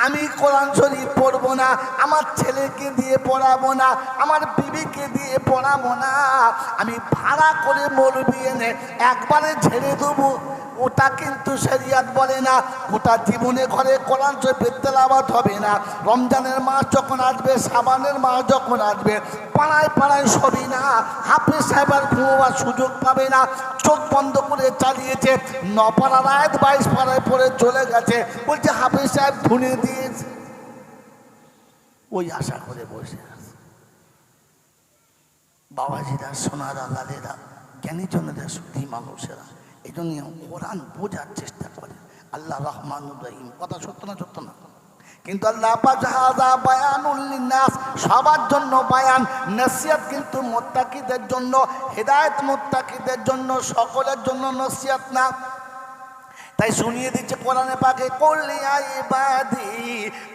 আমি কোরআন শরীফ পড়বো না, আমার ছেলেকে দিয়ে পড়াবো না, আমার বিবিকে দিয়ে পড়াবো না, আমি ভাড়া করে মৌলবি এনে একবারে ঝেড়ে দেবো, ওটা কিন্তু শরিয়ত বলে না। ওটা জীবনে ঘরে কোরআন শরীফের তেলাওয়াত হবে না। রমজানের মাস যখন আসবে, শাবানের মাস যখন আসবে, পাড়ায় পাড়ায় সবই না, হাফেজ সাহেবের ঘুমোবার সুযোগ পাবে না, চোখ বন্ধ করে চালিয়েছে, 9 পাড়ার আয়াত 22 পাড়ায় পড়ে চলে গেছে, বলছে হাফেজ সাহেব ধুনে দিয়েছে, ওই আশা করে বসে আছে। বাবাজিরা, সোনারা, লালেরা, জ্ঞানীজনেরা, সুধী মানুষেরা, এই জন্য কোরআন বোঝার চেষ্টা করে। আল্লাহ রহমানুর রহিম, কথা সত্য না? সত্য না? কিন্তু আল্লাহ পাক হাযা বায়ানুল লিন্নাস, সবার জন্য বায়ান, নসিহত কিন্তু মুত্তাকিদের জন্য, হেদায়েত মুত্তাকিদের জন্য, সকলের জন্য নসিহত না। তাই শুনিয়ে দিচ্ছে কোরআনে পাকে, কুল ইয়া ইবাদি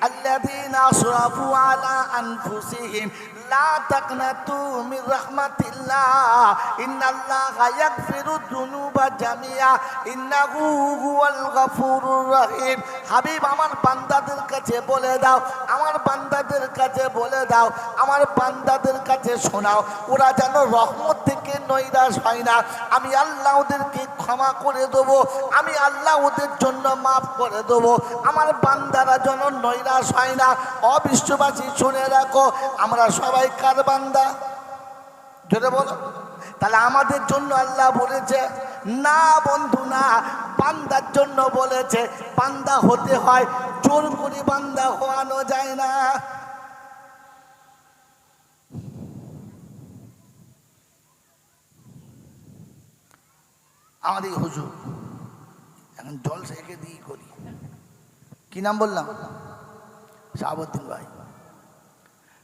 আল্লাযীনা আসরাফু আলা আনফুসিহিম লা তাকনাতু মির রাহমাতিল্লাহ ইন্নাল্লাহা ইয়াগফিরুয যুনুবা জামিআ ইন্নাহু হুয়াল গফুরুর রহিম। হাবিব, আমার বান্দাদের কাছে বলে দাও, আমার বান্দাদের কাছে বলে দাও, আমার বান্দাদের কাছে শোনাও, ওরা যেন রহমত থেকে নৈরাশ হয় না। আমি আল্লাহ ওদেরকে ক্ষমা করে দেবো, আমি আল্লাহ ওদের জন্য মাফ করে দেবো, আমার বান্দারা যেন নৈরাশ হয় না। অবিশ্ববাসী শুনে রাখো, আমরা সবাই কার বান্দা? জোরে বলো। তাহলে আমাদের জন্য আল্লাহ বলেছে না বন্ধু, না, বান্দার জন্য বলেছে। বান্দা হতে হয়, জোর করে বান্দা হওয়ানো যায় না। আমাদের হুজুর এখন জলসা একে দিয়ে করি, কি নাম বললাম? শাহাবুদ্দিন ভাই।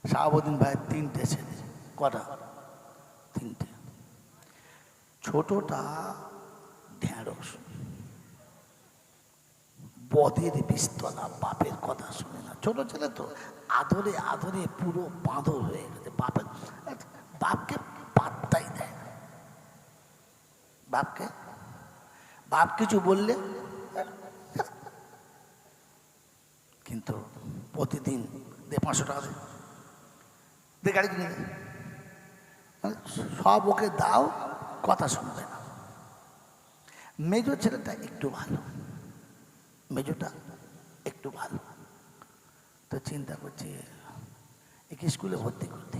শাহাবুদ্দিন ভাইয়ের 3টে ছেলে। কটা? 3টে। ছোটটা ঢেঁড়স, বদের বিস্তলা, বাপের কথা শুনে না। ছোট ছেলে তো আদরে আদরে পুরো বাঁদর হয়ে গেছে, বাপকে পাত্তাই দেয় না। বাপ কিছু বললে, কিন্তু প্রতিদিন 500 টাকা দে গাড়ি কিনে, সব ওকে দাও, কথা শুনবে না। মেজো ছেলেটা একটু ভালো, মেজোটা একটু ভালো, তো চিন্তা করছি একে স্কুলে ভর্তি করতে,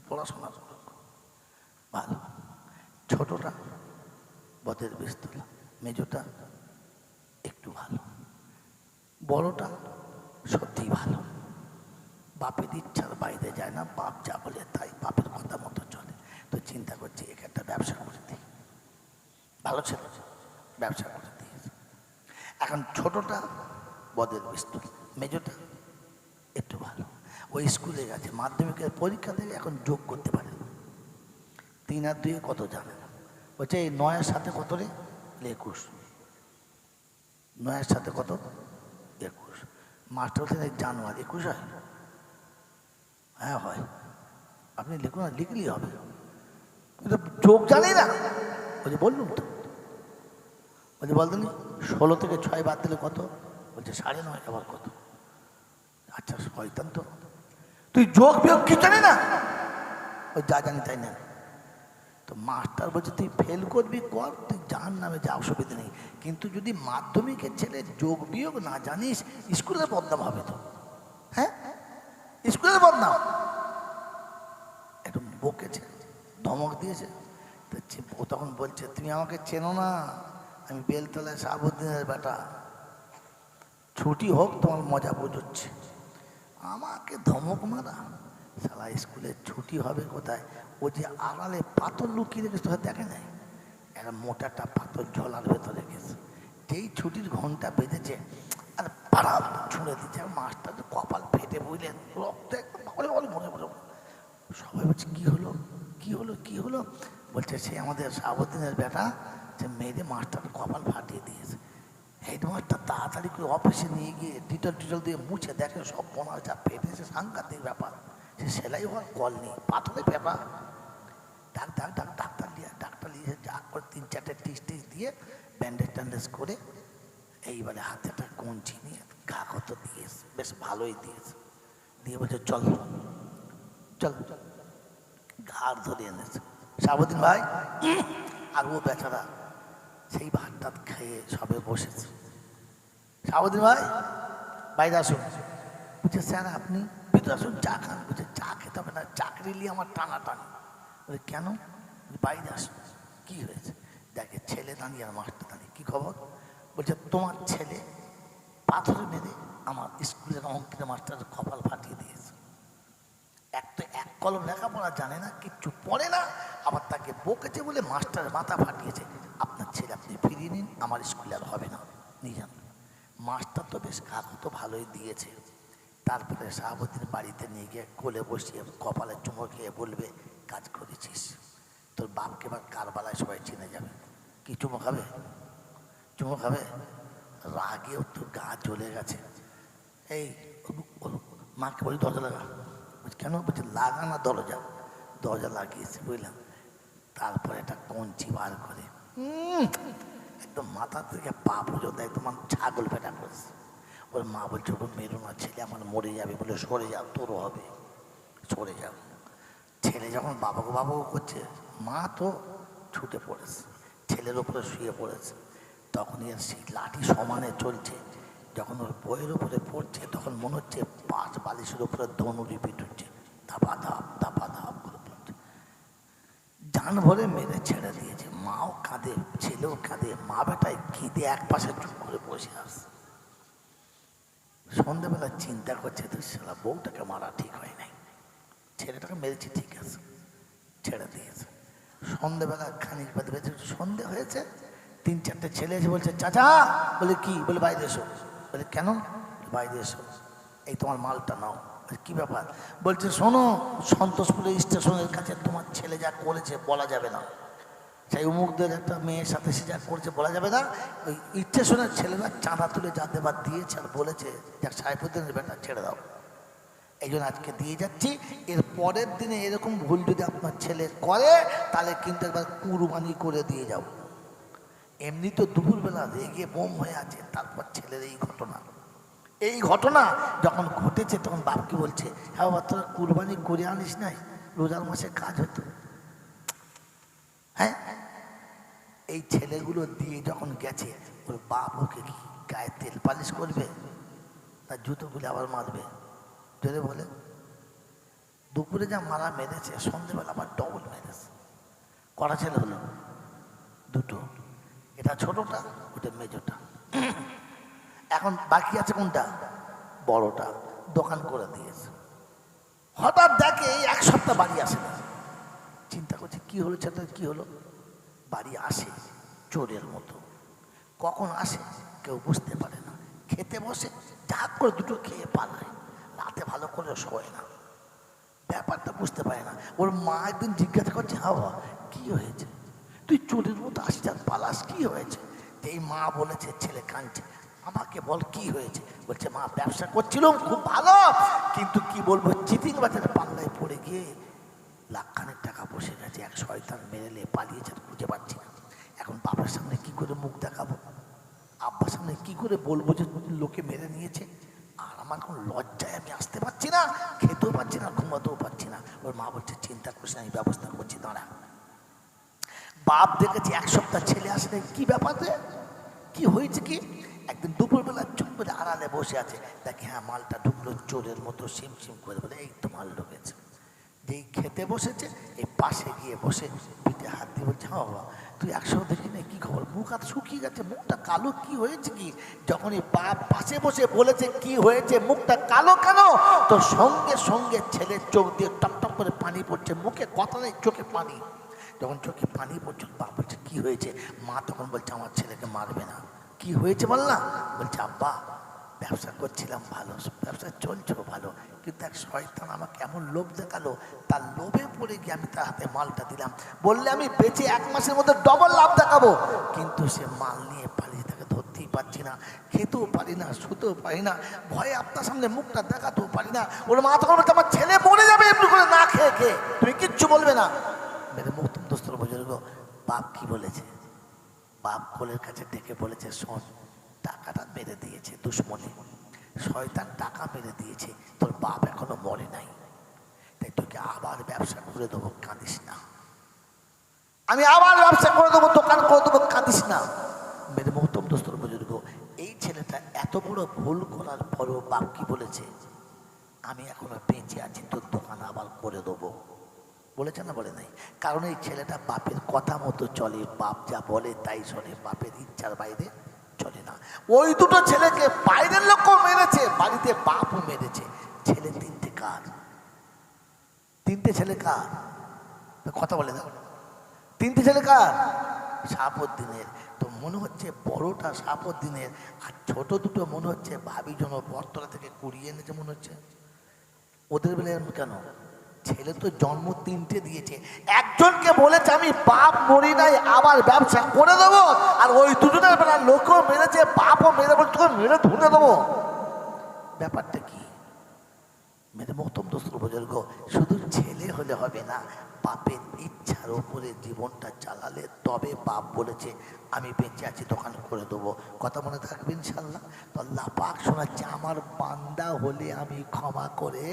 পড়াশোনা ভালো। ছোটটা বদের বিস্তলা, মেজোটা একটু ভালো, বড়টা সত্যি ভালো, বাপের ইচ্ছার বাইরে যায় না, বাপ যা বলে তাই, বাপের কথা মতো চলে। তো চিন্তা করছি একে একটা ব্যবসা করে দিই। ভালো ছেলে, ব্যবসা করে দিয়েছে। এখন ছোটটা বদের বিস্তল, মেজোটা একটু ভালো। ওই স্কুলে গেছে, মাধ্যমিকের পরীক্ষা থেকে এখন যোগ করতে পারে না। 3 আর 2 কত জানে না। বলছে এই 9-এর সাথে কত রে? 21। 9-এর সাথে কত? 21। মাস্টার বলছেন জানুয়ারি 21 হয়? হ্যাঁ হয়। আপনি লিখুন না, লিখলেই হবে। যোগ জানি না। বলছে বললুম তো। বলছে বলতেন 16 থেকে 6 বাদ দিলে কত? বলছে 9.5। আবার কত? আচ্ছা শয়তান তো, তুই যোগ বিয়োগ কি জানি না? ওই যা জানি তাই না। তো মাস্টার বলছে তুই ফেল করবি কর, তুই জান নামে যা, অসুবিধা নেই, কিন্তু যদি মাধ্যমিকের ছেলে যোগ বিয়োগ না জানিস, স্কুলের বদনাম হবে তো। হ্যাঁ, স্কুলের বদনাম। একটু বকেছে, ধমক দিয়েছে। ও তখন বলছে তুমি আমাকে চেনো না, আমি বেলতলায় শাহাবুদ্দিনের বেটা, ছুটি হোক তোমার মজা বুঝচ্ছে। আমাকে ধমক মারা, সারা স্কুলের ছুটি হবে কোথায়? ও যে আড়ালে পাথর লুকিয়ে রেখেছে, তোরা দেখে নাই? একটা মোটাটা পাথর ঝোলার ভেতরে রেখেছে। যেই ছুটির ঘন্টা বেজেছে আর পাড়া ছুঁড়ে দিচ্ছে, মাস্টার কপাল ফেটে বুঝলেন, রক্ত একদম মনে মনে। সবাই বলছে কি হলো, কি হলো, কি হলো? বলছে সে আমাদের শাহাবুদ্দিনের বেটা, যে মেয়েদের মাস্টার কপাল ফাটিয়ে দিয়েছে। হেডমাস্টার তাড়াতাড়ি করে অফিসে নিয়ে গিয়ে ডিটল দিয়ে মুছে দেখে সব বোনা যা ফেটেছে, সাংঘাতিক ব্যাপার। সে সেলাই হওয়ার কল নেই, পাথরে ব্যাপার। ডাক্তার নিয়ে যা করে 3-4টে টিস দিয়ে ব্যান্ডেজ ট্যান্ডেজ করে এইবারে হাতে একটা কঞ্চি নিয়ে ঘা কত দিয়েছে, বেশ ভালোই দিয়েছে। দিয়ে বলছে চল চল, ঘাড় ধরে এনেছে। শাহাবুদ্দিন ভাই আর ও বেচারা সেই ভাত টাত খেয়ে সবে বসেছে। শাহাবুদ্দিন ভাই বাইরে আসুন। বলছে স্যার আপনি ভিতরে আসুন, চা খান। বলছে চা খেতে হবে না, চাকরি নিয়ে আমার টানা টানি। বলে কেন? বাইরে আসুন। কি হয়েছে? দেখে ছেলে দাঁড়িয়ে আর মাস্টার দাঁড়িয়ে। কি খবর? বলছে তোমার ছেলে পাথরে মেরে আমার স্কুলের অঙ্কের মাস্টারের কপাল ফাটিয়ে দিয়েছে। এক তো এক কলম লেখাপড়া জানে না, কিচ্ছু পড়ে না, আবার তাকে বকেছে বলে মাস্টারের মাথা ফাটিয়েছে। আপনার ছেলে আপনি ফিরিয়ে নিন, আমার স্কুলে আর হবে না, নিয়ে যান। মাস্টার তো বেশ কাগজ তো ভালোই দিয়েছে। তারপরে শাহাবুদ্দিন বাড়িতে নিয়ে গিয়ে কোলে বসিয়ে কপালে চুমো খেয়ে বলবে কাজ করেছিস, তোর বাপকে এবার কারবালায় সবাই চিনে যাবে। কি চুমো খাবে? চুমো খাবে? রাগেও তো গা জ্বলে গেছে। এই মাকে বলি দরজা লাগা। কেন? বলছে লাগা না দরজা। দরজা লাগিয়েছে বুঝলাম। তারপরে একটা কঞ্চি বার করে একদম মাথা থেকে পা পর্যন্ত একদম ছাগল পেটা করেছে। ওর মা বলছে ওর মেরো না, ছেলে আমার মরে যাবে। বলে সরে যাও, তোরও হবে, সরে যাও। ছেলে যখন বাবাকে বাবাকে করছে, মা তো ছুটে পড়েছে, ছেলের ওপরে শুয়ে পড়েছে। তখনই আর সেই লাঠি সমানে চলছে। যখন ওর বইয়ের উপরে পড়ছে তখন মনে হচ্ছে পাঁচ বালিশের উপরে ধনুরি পিট হচ্ছে, ধাপা ধাপ ধাপা ধাপ করে পড়ছে। জান ভরে মেরে ছেড়ে দিয়েছে। মাও কাঁদে, ছেলেও কাঁদে, মা বেটায় কেঁদে এক পাশে চুপ করে বসে আসছে। সন্ধ্যেবেলা চিন্তা করছে তো সালা বউটাকে মারা ঠিক হয় নাই, ছেলেটাকে মেরেছি ঠিক আছে, ছেড়ে দিয়েছে। সন্ধ্যেবেলা খানিক বাদে সন্ধে হয়েছে, তিন চারটে ছেলে এসে বলছে চাচা। বলে কি? বলে বাইরে এসো। বলে কেন? বাইরে এসো, এই তোমার মালটা নাও। কি ব্যাপার? বলছে শোনো, সন্তোষপুরের স্টেশনের কাছে তোমার ছেলে যা করেছে বলা যাবে না। সেই উমুকদের একটা মেয়ের সাথে সে যা করছে বলা যাবে না। ওই স্টেশনের ছেলেরা চাঁদা তুলে যা দেবার দিয়েছে আর বলেছে যাক সাহেবুদ্দিনের বেটা ছেড়ে দাও, এই জন্য আজকে দিয়ে যাচ্ছি। এর পরের দিনে এরকম ভুল যদি আপনার ছেলে করে তাহলে কিন্তু একবার কুরবানি করে দিয়ে যাও। এমনি তো দুপুরবেলা রেগে বোম হয়ে আছে, তারপর ছেলের এই ঘটনা যখন ঘটেছে তখন বাপকে বলছে হ্যাঁ বাবা তোরা কুরবানি করে আনিস নাই, রোজার মাসে কাজ হতো। হ্যাঁ, এই ছেলেগুলো দিয়ে যখন গেছে ওর বাপ ওকে কি গায়ে তেল পালিশ করবে, তার জুতো খুলে আবার মারবে? যদি বলে দুপুরে যা মারা মেরেছে সন্ধ্যেবেলা আবার ডবল মেরেছে। কটা ছেলে হলো? দুটো। এটা ছোটটা, ওটা মেজোটা। এখন বাকি আছে কোনটা? বড়টা। দোকান করে দিয়েছে। হঠাৎ দেখে এক সপ্তাহ বাড়ি আসে না। চিন্তা করছে কি হলো ছেলেটা, কি হলো? বাড়ি আসে চোরের মতো। কখন আসে কেউ বুঝতে পারে না। খেতে বসে যা করে দুটো খেয়ে পালায়, রাতে ভালো করে শোয় না, ব্যাপারটা বুঝতে পারে না। ওর মা একদিন জিজ্ঞাসা করছে হাওয়া কি হয়েছে, তুই চোরের মতো আসিস আর পালাস, কি হয়েছে? এই মা বলেছে, ছেলে কাঁদছে, আমাকে বল কি হয়েছে? বলছে মা ব্যবসা করছিলাম খুব ভালো, কিন্তু কি বলবো চিটিং বাজারে পাল্লায় পড়ে গিয়ে লাখখানেক টাকা বসে গেছে, এক শয়তান মেরেলে পালিয়েছে, খুঁজে পাচ্ছি না। এখন বাবার সামনে কি করে মুখ দেখাবো, আব্বার সামনে কি করে বলবো যে লোকে মেরে নিয়েছে? আর আমার কোনো লজ্জায় আমি আসতে পারছি না, খেতেও পারছি না, ঘুমাতেও পারছি না। ওর মা বলছে চিন্তা করছে আমি ব্যবস্থা করছি, দাঁড়া। বাপ দেখেছি এক সপ্তাহ ছেলে আসলে কি ব্যাপার রে, কি হয়েছে কি? একদিন দুপুরবেলা চুপ করে আড়ালে বসে আছে, দেখে হ্যাঁ মালটা ঢুকলো চোরের মতো সিম সিম করে, বলে এই তো মাল ঢুকেছে। যেই খেতে বসেছে এই পাশে গিয়ে বসে পিঠে হাত দিয়ে বলছে হ্যাঁ বাবা তুই একসঙ্গে দেখি না, কি খবর? মুখ হাত শুকিয়ে গেছে, মুখটা কালো, কি হয়েছে কি? যখন এই বাপ পাশে বসে বলেছে কি হয়েছে, মুখটা কালো কেন, তো সঙ্গে সঙ্গে ছেলের চোখ দিয়ে টপ টপ করে পানি পড়ছে, মুখে কথা নেই, চোখে পানি। যখন চোখে পানি পড়ছে বাপ বলছে কি হয়েছে? মা তখন বলছে আমার ছেলেকে মারবে না। কি হয়েছে বললাম? বলছে আব্বা ব্যবসা করছিলাম ভালো, ব্যবসা চলছিল ভালো, কিন্তু এক শয়তান আমাকে এমন লোভ দেখালো, তার লোভে পড়ে গিয়ে আমি তার হাতে মালটা দিলাম, বললে আমি বেঁচে এক মাসের মধ্যে ডবল লাভ দেখাবো, কিন্তু সে মাল নিয়ে পালিয়ে, তাকে ধরতেই পারছি না, খেতেও পারি না, শুতেও পারি না, ভয়ে আপনার সামনে মুখটা দেখাতেও পারি না। ওর মা তখন বলছে আমার ছেলে মরে যাবে এমনি করে না খেয়ে খেয়ে, তুমি কিচ্ছু বলবে না। মেরে মুহূর্তম দোস্তর বুঝল বাপ কি বলেছে? বাপ কোলের কাছে ডেকে বলেছে শোন, টাকাটা মেরে দিয়েছে দুশ্মনে, শয়তান টাকা মেরে দিয়েছে, তোর বাপ এখনো মরে নাই, তাই তোকে আবার ব্যবসা করে দেবো, কাঁদিস না। আমি আবার ব্যবসা করে দেবো, দোকান করে দেবো, কাঁদিস না। মেরে মহতম দোস্তর বুজুর্গ, এই ছেলেটা এত বড় ভুল করার পরেও বাপ কি বলেছে? আমি এখনো বেঁচে আছি, তোর দোকান আবার করে দেবো। বলেছে না বলে নাই? কারণ এই ছেলেটা বাপের কথা মতো চলে, বাপ যা বলে তাই শোনে, বাপের ইচ্ছার বাইরে চলে না। ওই দুটো ছেলেকে বাইরের লোকও মেরেছে, বাড়িতে বাপও মেরেছে। ছেলে তিনটে কার? তিনটে ছেলে কার? কথা বলে না। তিনটে ছেলে কার? সাপউদ্দিনের। তো মনে হচ্ছে বড়টা সাপউদ্দিনের, আর ছোট দুটো মনে হচ্ছে ভাবি জন বটতলা থেকে কুড়িয়ে এনেছে মনে হচ্ছে। ওদের বেলায় কেন? ছেলে তো জন্ম তিনটে দিয়েছে, একজনকে বলেছে আমি বাপ মরি নাই আবার ব্যবসা করে দেবো, আর ওই দুজনের বেলা লোকও মেরেছে, বাপও মেরে বলছে তোকে মেরে ধুনে দেবো। ব্যাপারটা কি? মেরে মহতম দোস্ত বুজুর্গ, শুধু ছেলে হলে হবে না, বাপের ইচ্ছার উপরে জীবনটা চালালে তবে বাপ বলেছে আমি বেঁচে আছি, দোকান করে দেবো। কথা মনে থাকবে ইনশাল্লাহ। তো আল্লাহ পাক শোনাচ্ছে, আমার বান্দা হলে আমি ক্ষমা করে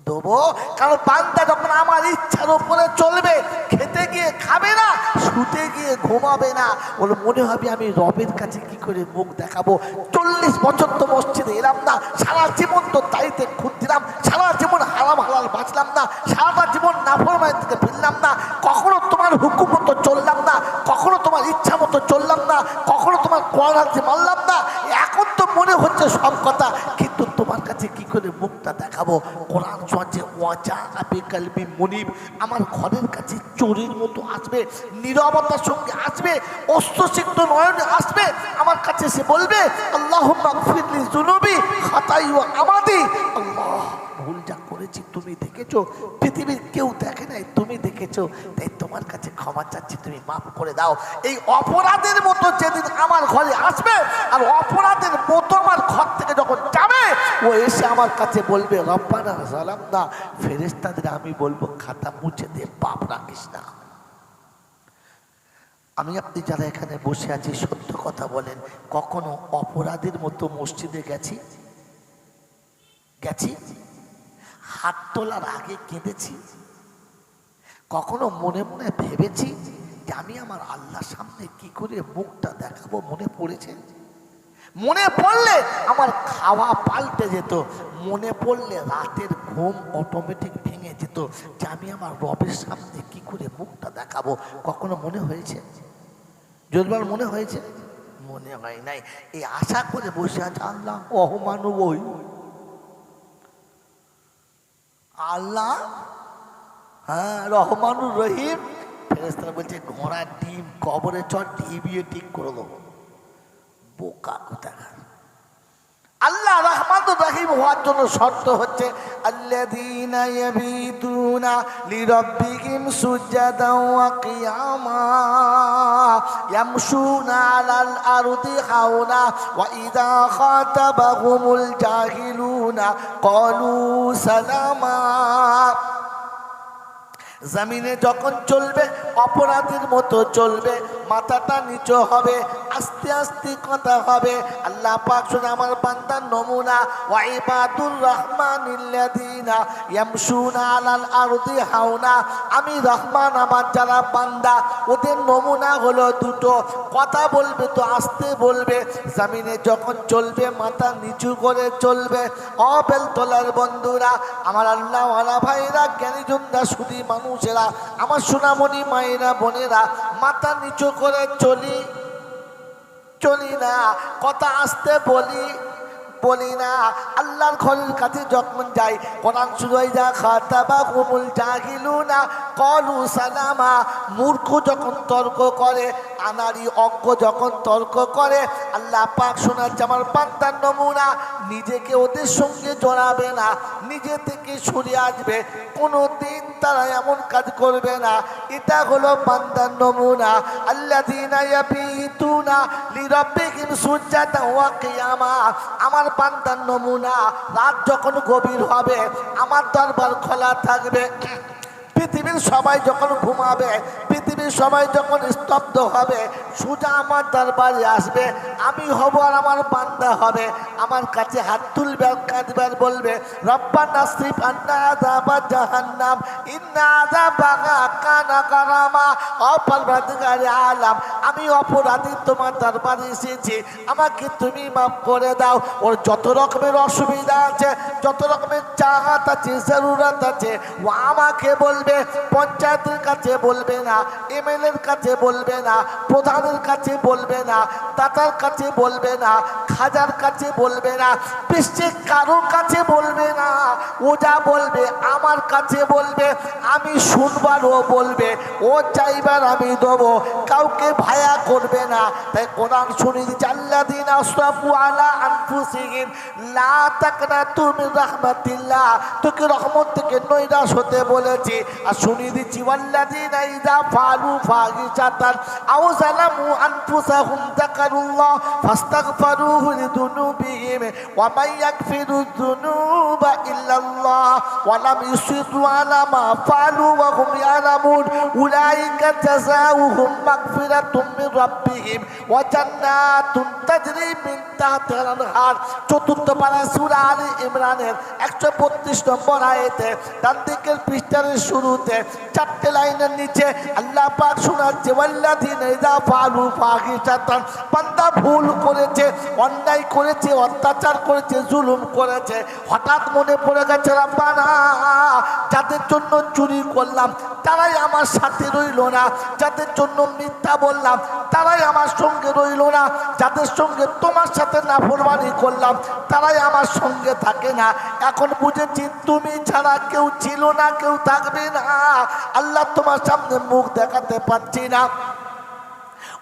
দেবো। কারণ বান্দা যখন আমার ইচ্ছার উপরে চলবে, খেতে গিয়ে খাবে না, শুতে গিয়ে ঘুমাবে না, বলে মনে হবে আমি রবের কাছে কি করে মুখ দেখাবো। 40 বছর তো মসজিদে এলাম না, সারা জীবন তো দায়িত্বে খুঁজ দিলাম, সারা জীবন হারাম হালাল বাঁচলাম না, সারাটা জীবন নাফরমানি থেকে ফিরলাম না, কখনো তোমার হুকুম মতো চললাম না, কখনো তোমার ইচ্ছা মতো চললাম না, কখনো তোমার কোরআন হাতে মানলাম না। এখন তো মনে হচ্ছে সব কথা, কিন্তু তোমার কাছে কি করে মুখটা দেখাবো? কোরআন চলছে ওয়াজা আবে কালবি মুনিব, আমার ঘরের কাছে চোরের মতো আসবে, নীরবতার সঙ্গে আসবে, অস্ত্রসিক্ত নয়নে আসবে, আমার কাছে সে বলবে আল্লাহুম্মা গফিরলি যুনুবি খাতাই ওয়া আমাদি। আল্লাহ, ভুল যা করেছি তুমি দেখেছো, পৃথিবীর কেউ দেখে নাই, তুমি দেখেছো, তাই তোমার কাছে ক্ষমা চাচ্ছি, তুমি মাফ করে দাও। এই অপরাধের মতো যেদিন আমার ঘরে আসবে, আর অপরাধের মতো আমার ঘর থেকে যখন যাবে, ও এসে আমার কাছে বলবে রব্বানা যালামনা, ফেরেশতাদের আমি বলবো খাতা মুছে দে, পাপ রাখিস না। আমি আপনি যারা এখানে বসে আছি, সত্য কথা বলেন, কখনো অপরাধের মতো মসজিদে গেছি? গেছি? হাত তোলার আগে কেঁদেছি? কখনো মনে মনে ভেবেছি যে আমি আমার আল্লাহর সামনে কি করে মুখটা দেখাবো? মনে পড়েছে? মনে পড়লে আমার খাওয়া পাল্টে যেত, মনে পড়লে রাতের ঘুম অটোমেটিক ভেঙে যেত, যে আমি আমার রবের সামনে কি করে মুখটা দেখাবো। কখনো মনে হয়েছে? জোরবার মনে হয়েছে? মনে হয় নাই। এই আশা করে বসে আছে আল্লাহ অহমানু ওই আল্লাহ, হ্যাঁ রহমানুর রহিম। ফেরেশতারা বলছে ঘোড়ার ডিম কবরে চট ডিবিয়ে ঠিক করে দেবো। বোকা কোথাকার। আল্লাহ রহমানুর রহিম হওয়ার জন্য শর্ত হচ্ছে আল্লাযীনা ইয়াবিতুনা লিরাব্বিহিম সুজদান ওয়া কিয়ামা ইয়ামশুনা আলাল আরদি হাওনা ওয়া ইযা খাতাবাহুমুল জাহিলুনা ক্বালু সালামা। জমিনে যখন চলবে অপরাধীর মতো চলবে, মাথাটা নিচু হবে, আস্তে আস্তে কথা হবে। আল্লাহ পাক শুনে আমার বান্দার নমুনা, ওয়া ইবাদুর রহমানিল্লাযীনা ইয়ামশুনা আলাল আরদি হাওনা। আমি রহমান, আমার যারা বান্দা, ওদের নমুনা হলো দুটো, কথা বলবে তো আস্তে বলবে, জমিনে যখন চলবে মাথা নিচু করে চলবে। বেলতলার বন্ধুরা, আমার আল্লাহওয়ালা ভাইরা, জ্ঞানীজনরা, সুধী মানুষেরা, আমার সোনামণি মায়েরা, বোনেরা, মাথা নিচু করে চলি না, কথা আস্তে বলি না। আল্লাহর ঘরের কাছে যখন যাই, কোরআন শুরু হয়ে যায় খাতাবাহুমুল জাহিলুনা ক্বালু সালামা। মূর্খ যখন তর্ক করে, আনাড়ি অজ্ঞ যখন তর্ক করে, আল্লাহ পাক শোনাচ্ছে আমার বান্দার নমুনা, নিজেকে ওদের সঙ্গে জড়াবে না, নিজে থেকে সরে আসবে, কোনোদিন তারা এমন কাজ করবে না। এটা হলো বান্দার নমুনা। আল্লাযীনা ইয়াবিতুনা লিরাব্বিহিম সুজদান ওয়া কিয়ামা। আমার বান্দার নমুনা, রাত যখন গভীর হবে আমার দরবার খোলা থাকবে, পৃথিবীর সবাই যখন ঘুমাবে, পৃথিবীর সবাই যখন স্তব্ধ হবে, সোজা আমার দরবারে আসবে, আমি হব আর আমার বান্দা হবে, আমার কাছে হাত তুলবে আর কাঁদবে আর বলবে, রব্বানা সিফ আন্না আযাবা জাহান্নাম ইন্না আযাবাহা কানা গারামা। ও পরওয়ারদিগারে আলাম, আমি অপরাধী তোমার দরবারে এসেছি, আমাকে তুমি মাফ করে দাও। ওর যত রকমের অসুবিধা আছে, যত রকমের চাহাত আছে, জরুরত আছে, ও আমাকে বলবে। পঞ্চায়েতের কাছে বলবে না, এমএলএর কাছে বলবে না, প্রধানের কাছে বলবে না, দাতার কাছে বলবে না, খাজার কাছে বলবে না, বিশ্বে কারোর কাছে বলবে না। ও যা বলবে আমার কাছে বলবে, আমি শুনবার ও বলবে, ও চাইবার আমি দেবো, কাউকে ভায়া করবে না। তাই কোরআন শুনে দিচ্ছে, আল্লাযীনা আসরাফু আলা আনফুসিহিম লা তাকনাতু মির রাহমাতিল্লাহ, তোকে রহমত থেকে নৈরাশ হতে বলেছি। আর শুনিয়ে দিচ্ছি, ওয়াল্লাযীনা ইযা ফাআলু ফাহিশাতান আও যালামু আনফুসাহুম যাকারুল্লাহ ফাস্তাগফিরুহু লিযুনুবিহিম ওয়া মান ইয়াগফিরুয যুনুবা ইল্লাল্লাহ ওয়া লাম ইউসিরু আলা মা ফাআলু ওয়া হুম ইয়ালামুন উলাইকা জাযাউহুম মাগফিরাতুম মির রাব্বিহিম ওয়া জান্নাতুন তাজরি মিন তাহতিহাল আনহার। চতুর্থ পারা সূরা আলে ইমরানের 132 নম্বর আয়াতে ডান দিকের পৃষ্ঠার শুরুতে 4টে লাইনের নিচে আল্লাহ পাক শোনাচ্ছে, ওয়াল্লাযীনা ইযা ফাআলু ফাহিশাতান, বান্দা ভুল করেছে, অন্যায় করেছে, অত্যাচার করেছে, জুলুম করেছে, হঠাৎ মনে পড়ে গেছে, রব্বানা যাদের জন্য চুরি করলাম তারাই আমার সাথে রইল না, যাদের জন্য মিথ্যা বললাম তারাই আমার সঙ্গে রইল না, যাদের সঙ্গে তোমার সাথে নাফরমানি করলাম তারাই আমার সঙ্গে থাকে না। এখন বুঝেছি তুমি ছাড়া কেউ ছিল না, কেউ থাকবে না। আল্লাহ তোমার সামনে মুখ দেখাতে পারছি না।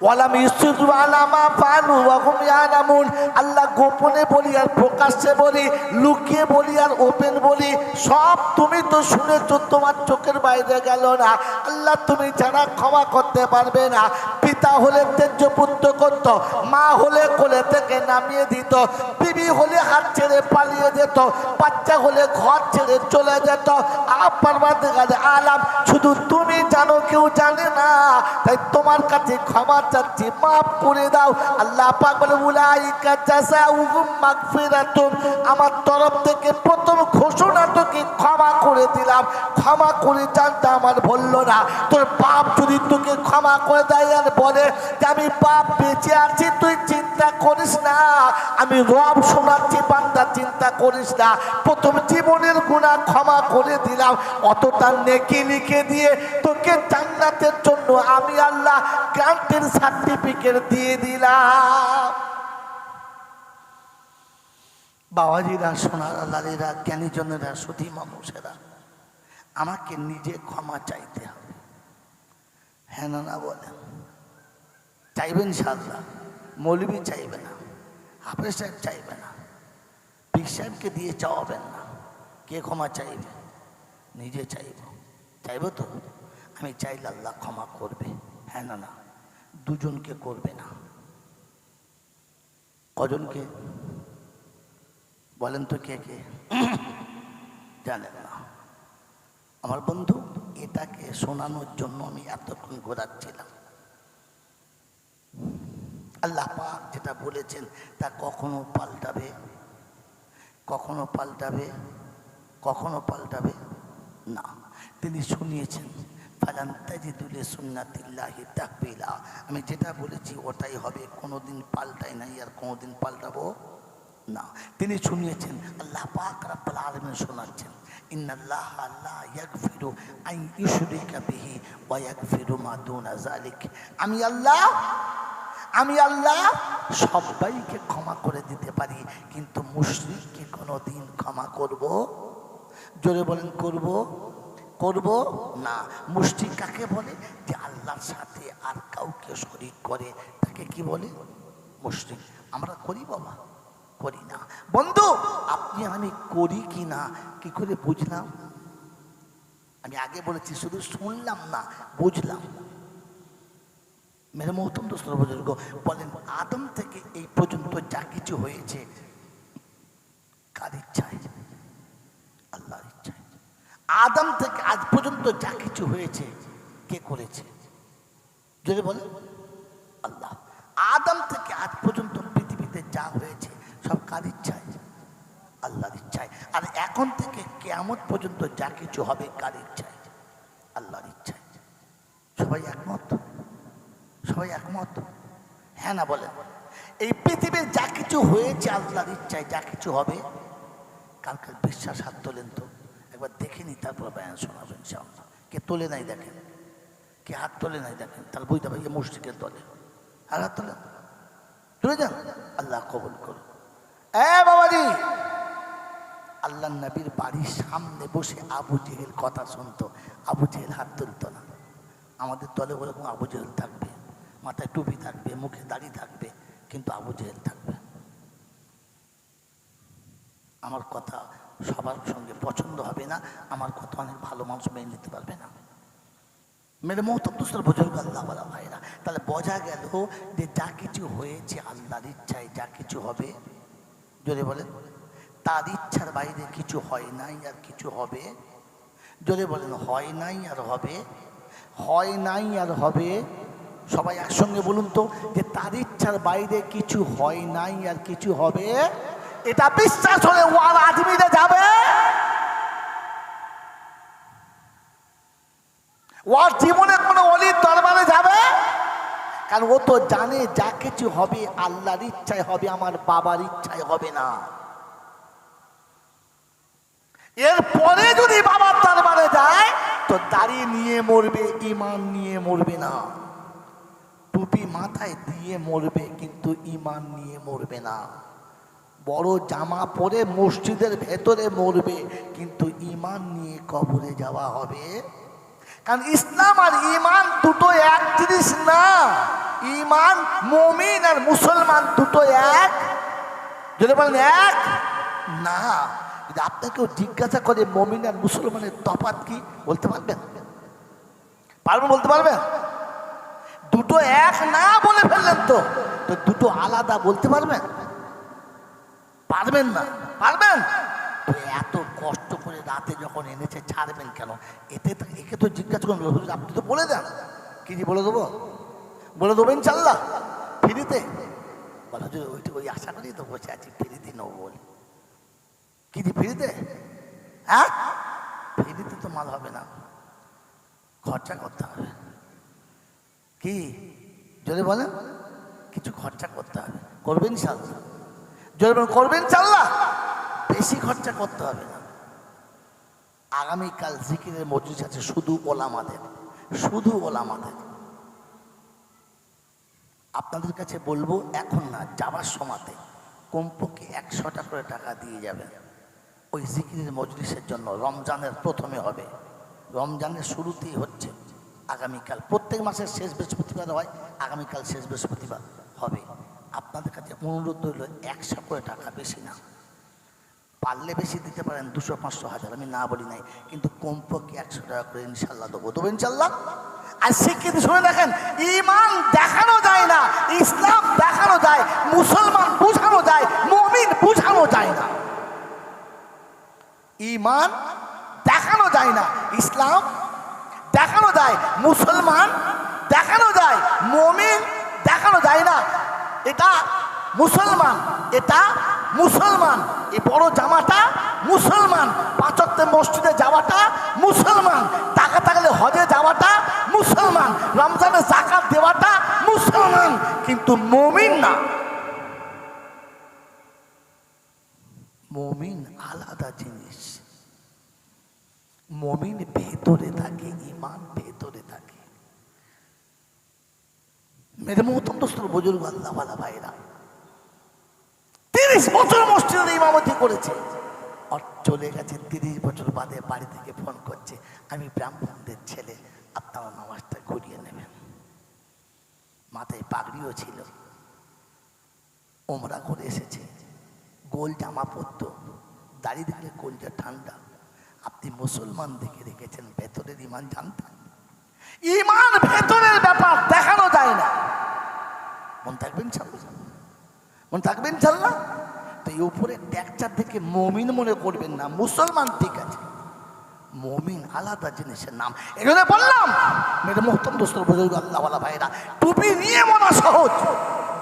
ওয়ালাম ইউসিরু আলা মা ফাআলু ওয়া হুম ইয়ালামুন, আল্লাহ গোপনে বলি আর প্রকাশ্যে বলি, লুকিয়ে বলি আর ওপেন বলি, সব তুমি তো শুনেছো, তোমার চোখের বাইরে গেল না। আল্লাহ তুমি ছাড়া ক্ষমা করতে পারবে না। পিতা হলে ত্যায্য পুত্র করত, মা হলে কোলে থেকে নামিয়ে দিত, বিবি হলে হাত ছেড়ে পালিয়ে যেত, বাচ্চা হলে ঘর ছেড়ে চলে যেত। পরওয়ারদিগারে আলাম, শুধু তুমি জানো, কেউ জানে না। তাই তোমার কাছে ক্ষমা চাচ্ছি, মাফ করে দাও। আল্লাহ পাক বলে, উলাইকা জাযাউহুম মাগফিরাতুম, আমার তরফ থেকে প্রথম ঘোষণা তোকে ক্ষমা করে দিলাম। ক্ষমা করে জানতে আমার বললো না। তোর বাপ যদি তোকে ক্ষমা করে দেয় আর বলে যে আমি বাপ বেঁচে আছি, তুই চিন্তা করিস না, আমি রব শোনাচ্ছি, বান্দা চিন্তা করিস না, প্রথম জীবনের গুনাহ ক্ষমা করে দিলাম। অতটা নেকি লিখে দিয়ে তোকে জান্নাতের জন্য আমি আল্লাহ গ্রান্টের সার্টিফিকেট দিয়ে দিলাম। বাবাজিরা, সোনারা, লালীরা, জ্ঞানীজনেরা, সুধী মানুষেরা, আমাকে নিজে ক্ষমা চাইতে হবে। হ্যাঁ না বলেন? চাইবেন ইনশাআল্লাহ? মৌলবি চাইবে না, হাফেজ সাহেব চাইবে না, পীর সাহেবকে দিয়ে চাওয়াবেন না। কে ক্ষমা চাইবে? নিজে চাইব। চাইব তো? আমি চাইলে আল্লাহ ক্ষমা করবে। হ্যাঁ না? দুজনকে করবে না। কজনকে বলেন তো? কে কে জানেন না? আমার বন্ধু, এটাকে শোনানোর জন্য আমি এতক্ষণ ঘোরাচ্ছিলাম। আল্লাহ পাক যেটা বলেছেন তা কখনো পাল্টাবে, কখনো পাল্টাবে, কখনো পাল্টাবে না। তিনি শুনিয়েছেন, ফালান তাজিদু লিসুন্নাতিল্লাহি তাহবিলা। আমি যেটা বলেছি ওটাই হবে, কোনোদিন পাল্টাই নাই আর কোনোদিন পাল্টাবো না। তিনি শুনিয়েছেন, আল্লাহ পাক রব্বুল আলামিন শোনাচ্ছেন, ইন্নাল্লাহা লা ইয়াগফিরু আন ইউশরিকা বিহি ওয়া ইয়াগফিরু মা দুনা যালিক। আমি আল্লাহ সবাইকে ক্ষমা করে দিতে পারি, কিন্তু মুশরিককে কোনোদিন ক্ষমা করব? জোরে বলেন, করব না। মুশরিক কাকে বলে? যে আল্লাহর সাথে আর কাউকে শরীক করে, তাকে কি বলে? মুশরিক। আমরা করি বাবা? করি না। বন্ধু, আপনি আমি করি কি না কি করে বুঝলাম? আমি আগে বলেছি, শুধু শুনলাম না, বুঝলাম। মেরে মহতম দোস্ত বুজুর্গ বলেন, আদম থেকে এই পর্যন্ত যা কিছু হয়েছে কার ইচ্ছায়? আল্লাহর ইচ্ছায়। আদম থেকে আজ পর্যন্ত যা কিছু হয়েছে কে করেছে? যদি বলে আল্লাহ। আদম থেকে আজ পর্যন্ত পৃথিবীতে যা হয়েছে সব কার ইচ্ছায়? আল্লাহর ইচ্ছায়। আর এখন থেকে কিয়ামত পর্যন্ত যা কিছু হবে কার ইচ্ছায়? আল্লাহর ইচ্ছায়। সবাই একমত? সবাই একমত? হ্যাঁ না বলেন? এই পৃথিবীর যা কিছু হয়েছে আল্লাহর ইচ্ছায়, যা কিছু হবে। কার কার বিশ্বাস? হাত তোলেন তো একবার দেখে নি, তারপর বয়ান শোনাবেন ইনশাআল্লাহ। কে তোলে নাই দেখেন, কে হাত তোলে নাই দেখেন, তাহলে বুঝতে পারি মসজিদের দলে। আর হাত তোলেন, তুলে যান। আল্লাহ কবুল করুন। বাবাজি, আল্লাহ নবীর বাড়ির সামনে বসে আবু জেহেল কথা শুনতো, আবু জেহেল হাত তুলতো না। আমাদের দলে ওরকম আবু জেহেল থাকবে, মাথায় টুপি থাকবে, মুখে দাড়ি থাকবে, কিন্তু আবু জেহেল থাকবে। আমার কথা সবার সঙ্গে পছন্দ হবে না, আমার কথা অনেক ভালো মানুষ মেনে নিতে পারবে না। মেরে মহতব্বস্তর বুজুর্গ আল্লাহ বলা ভাইরা, তাহলে বোঝা গেল যে যা কিছু হয়েছে আল্লাহর ইচ্ছায় যা কিছু হবে। যদি বলেন তার ইচ্ছার বাইরে কিছু হয় নাই আর কিছু হবে। যদি বলেন হয় নাই আর হবে, হয় নাই আর হবে। সবাই একসঙ্গে বলুন তো, যে তার ইচ্ছার বাইরে কিছু হয় নাই আর কিছু হবে। এটা বিশ্বাস হলে ওয়ার আজমিরে যাবে, ওর জীবনে কোনো অলির দরবারে যাবে। কারণ ও তো জানে যা কিছু হবে আল্লাহর ইচ্ছায় হবে, আমার বাবার ইচ্ছায় হবে না। এরপরে যদি বাবার দরবারে যায় তো দাড়ি নিয়ে মরবে, ইমান নিয়ে মরবে না। টুপি মাথায় দিয়ে মরবে, কিন্তু ইমান নিয়ে মরবে না। বড় জামা পরে মসজিদের ভেতরে মরবে, কিন্তু ইমান নিয়ে কবরে যাওয়া হবে। কারণ ইসলাম আর ইমান দুটো এক জিনিস না। ইমান, মুমিন আর মুসলমান দুটো এক। যদি বলেন এক না, যদি আপনাকেও জিজ্ঞাসা করে মুমিন আর মুসলমানের তফাৎ কি, বলতে পারবেন? পারবেন? বলতে পারবেন? দুটো এক না বলে ফেললেন তো দুটো আলাদা বলতে পারবেন? পারবেন না। পারবেন? এত কষ্ট করে রাতে যখন এনেছে ছাড়বেন কেন? একে তো জিজ্ঞাসা করুন, আপনি তো বলে দেন। কি যে বলে দেবো? বলে দেবেন ইনশাল্লাহ ফ্রিতে? বলো যে ওই আশা করি তো বসে আছি ফ্রিতে নেবো বলে। কি যে ফ্রিতে? হ্যাঁ, ফ্রিতে তো মাল হবে না, খরচা করতে হবে। কি যদি বলেন কিছু খরচা করতে হবে, করবেন ইনশাল্লাহ? যদি বলেন করবেন ইনশাল্লাহ, বেশি খরচা করতে হবে না। আগামীকাল জিকিরের মজলিস আছে শুধু ওলামাদের, শুধু ওলামাদের। আপনাদের কাছে বলবো, এখন না, যাবার সময়তে কমপক্ষে 100টা করে টাকা দিয়ে যাবেন ওই জিকিরের মজলিসের জন্য। রমজানের প্রথমে হবে, রমজানের শুরুতেই হচ্ছে আগামীকাল। প্রত্যেক মাসের শেষ বৃহস্পতিবার হয়, আগামীকাল শেষ বৃহস্পতিবার হবে। আপনাদের কাছে অনুরোধ রইল 100 করে টাকা, বেশি না। পারলে বেশি দিতে পারেন, 200, 500, 1000, আমি না বলি নাই, কিন্তু কমপক্ষে 100 টাকা করে ইনশাল্লাহ দেবো। দেবো ইনশাল্লাহ। আর স্বীকৃতি শুনে দেখেন, ইমান দেখানো যায় না, ইসলাম দেখানো যায়, মুসলমান বুঝানো যায়, মুমিন বুঝানো যায় না। ইমান দেখানো যায় না, ইসলাম দেখানো যায়, মুসলমান দেখানো যায়, মুমিন দেখানো যায় না। এটা মুসলমান, এটা মুসলমান, এই বড় জামাটা মুসলমান, 5 ওয়াক্তের মসজিদে যাওয়াটা মুসলমান, টাকা থাকলে হজে যাওয়াটা মুসলমান, রমজানে যাকাত দেওয়াটা মুসলমান, কিন্তু মুমিন না। মুমিন আলাদা জিনিস। মুমিন ভেতরে থাকে, ইমান ভেতরে থাকে। মেরে মোহতব্বস্ত বুজুর্গ আল্লাহ ওয়ালা ভাইরা 30 বছর মসজিদে ইমামতি করেছে, আর চলে গেছে 30 বছর বাদে বাড়ি থেকে ফোন করছে, আমি ব্রাহ্মণদের ছেলে, আপনারা নামাজটা ঘুরিয়ে নেবেন। মাথায় পাগড়িও ছিল, ওমরা করে এসেছে, গোল জামা পরতো, দাড়ি দেখলে গোলটা ঠান্ডা। আপনি মুসলমান দেখে রেখেছেন, ভেতরের ইমান জানতেন? ইমান ভেতরের ব্যাপার, দেখানো যায় না। মন থাকবেন ইনশাল্লাহ? মন থাকবেন ইনশাল্লাহ? তো এই উপরে ট্যাকচার দেখে মুমিন মনে করবেন না, মুসলমান ঠিক আছে, মুমিন আলাদা জিনিসের নাম। এই জন্য বললাম মেরে মোহতম দোস্ত বুজুর্গ আল্লাহওয়ালা ভাইরা, টুপি নিয়ে মরা সহজ,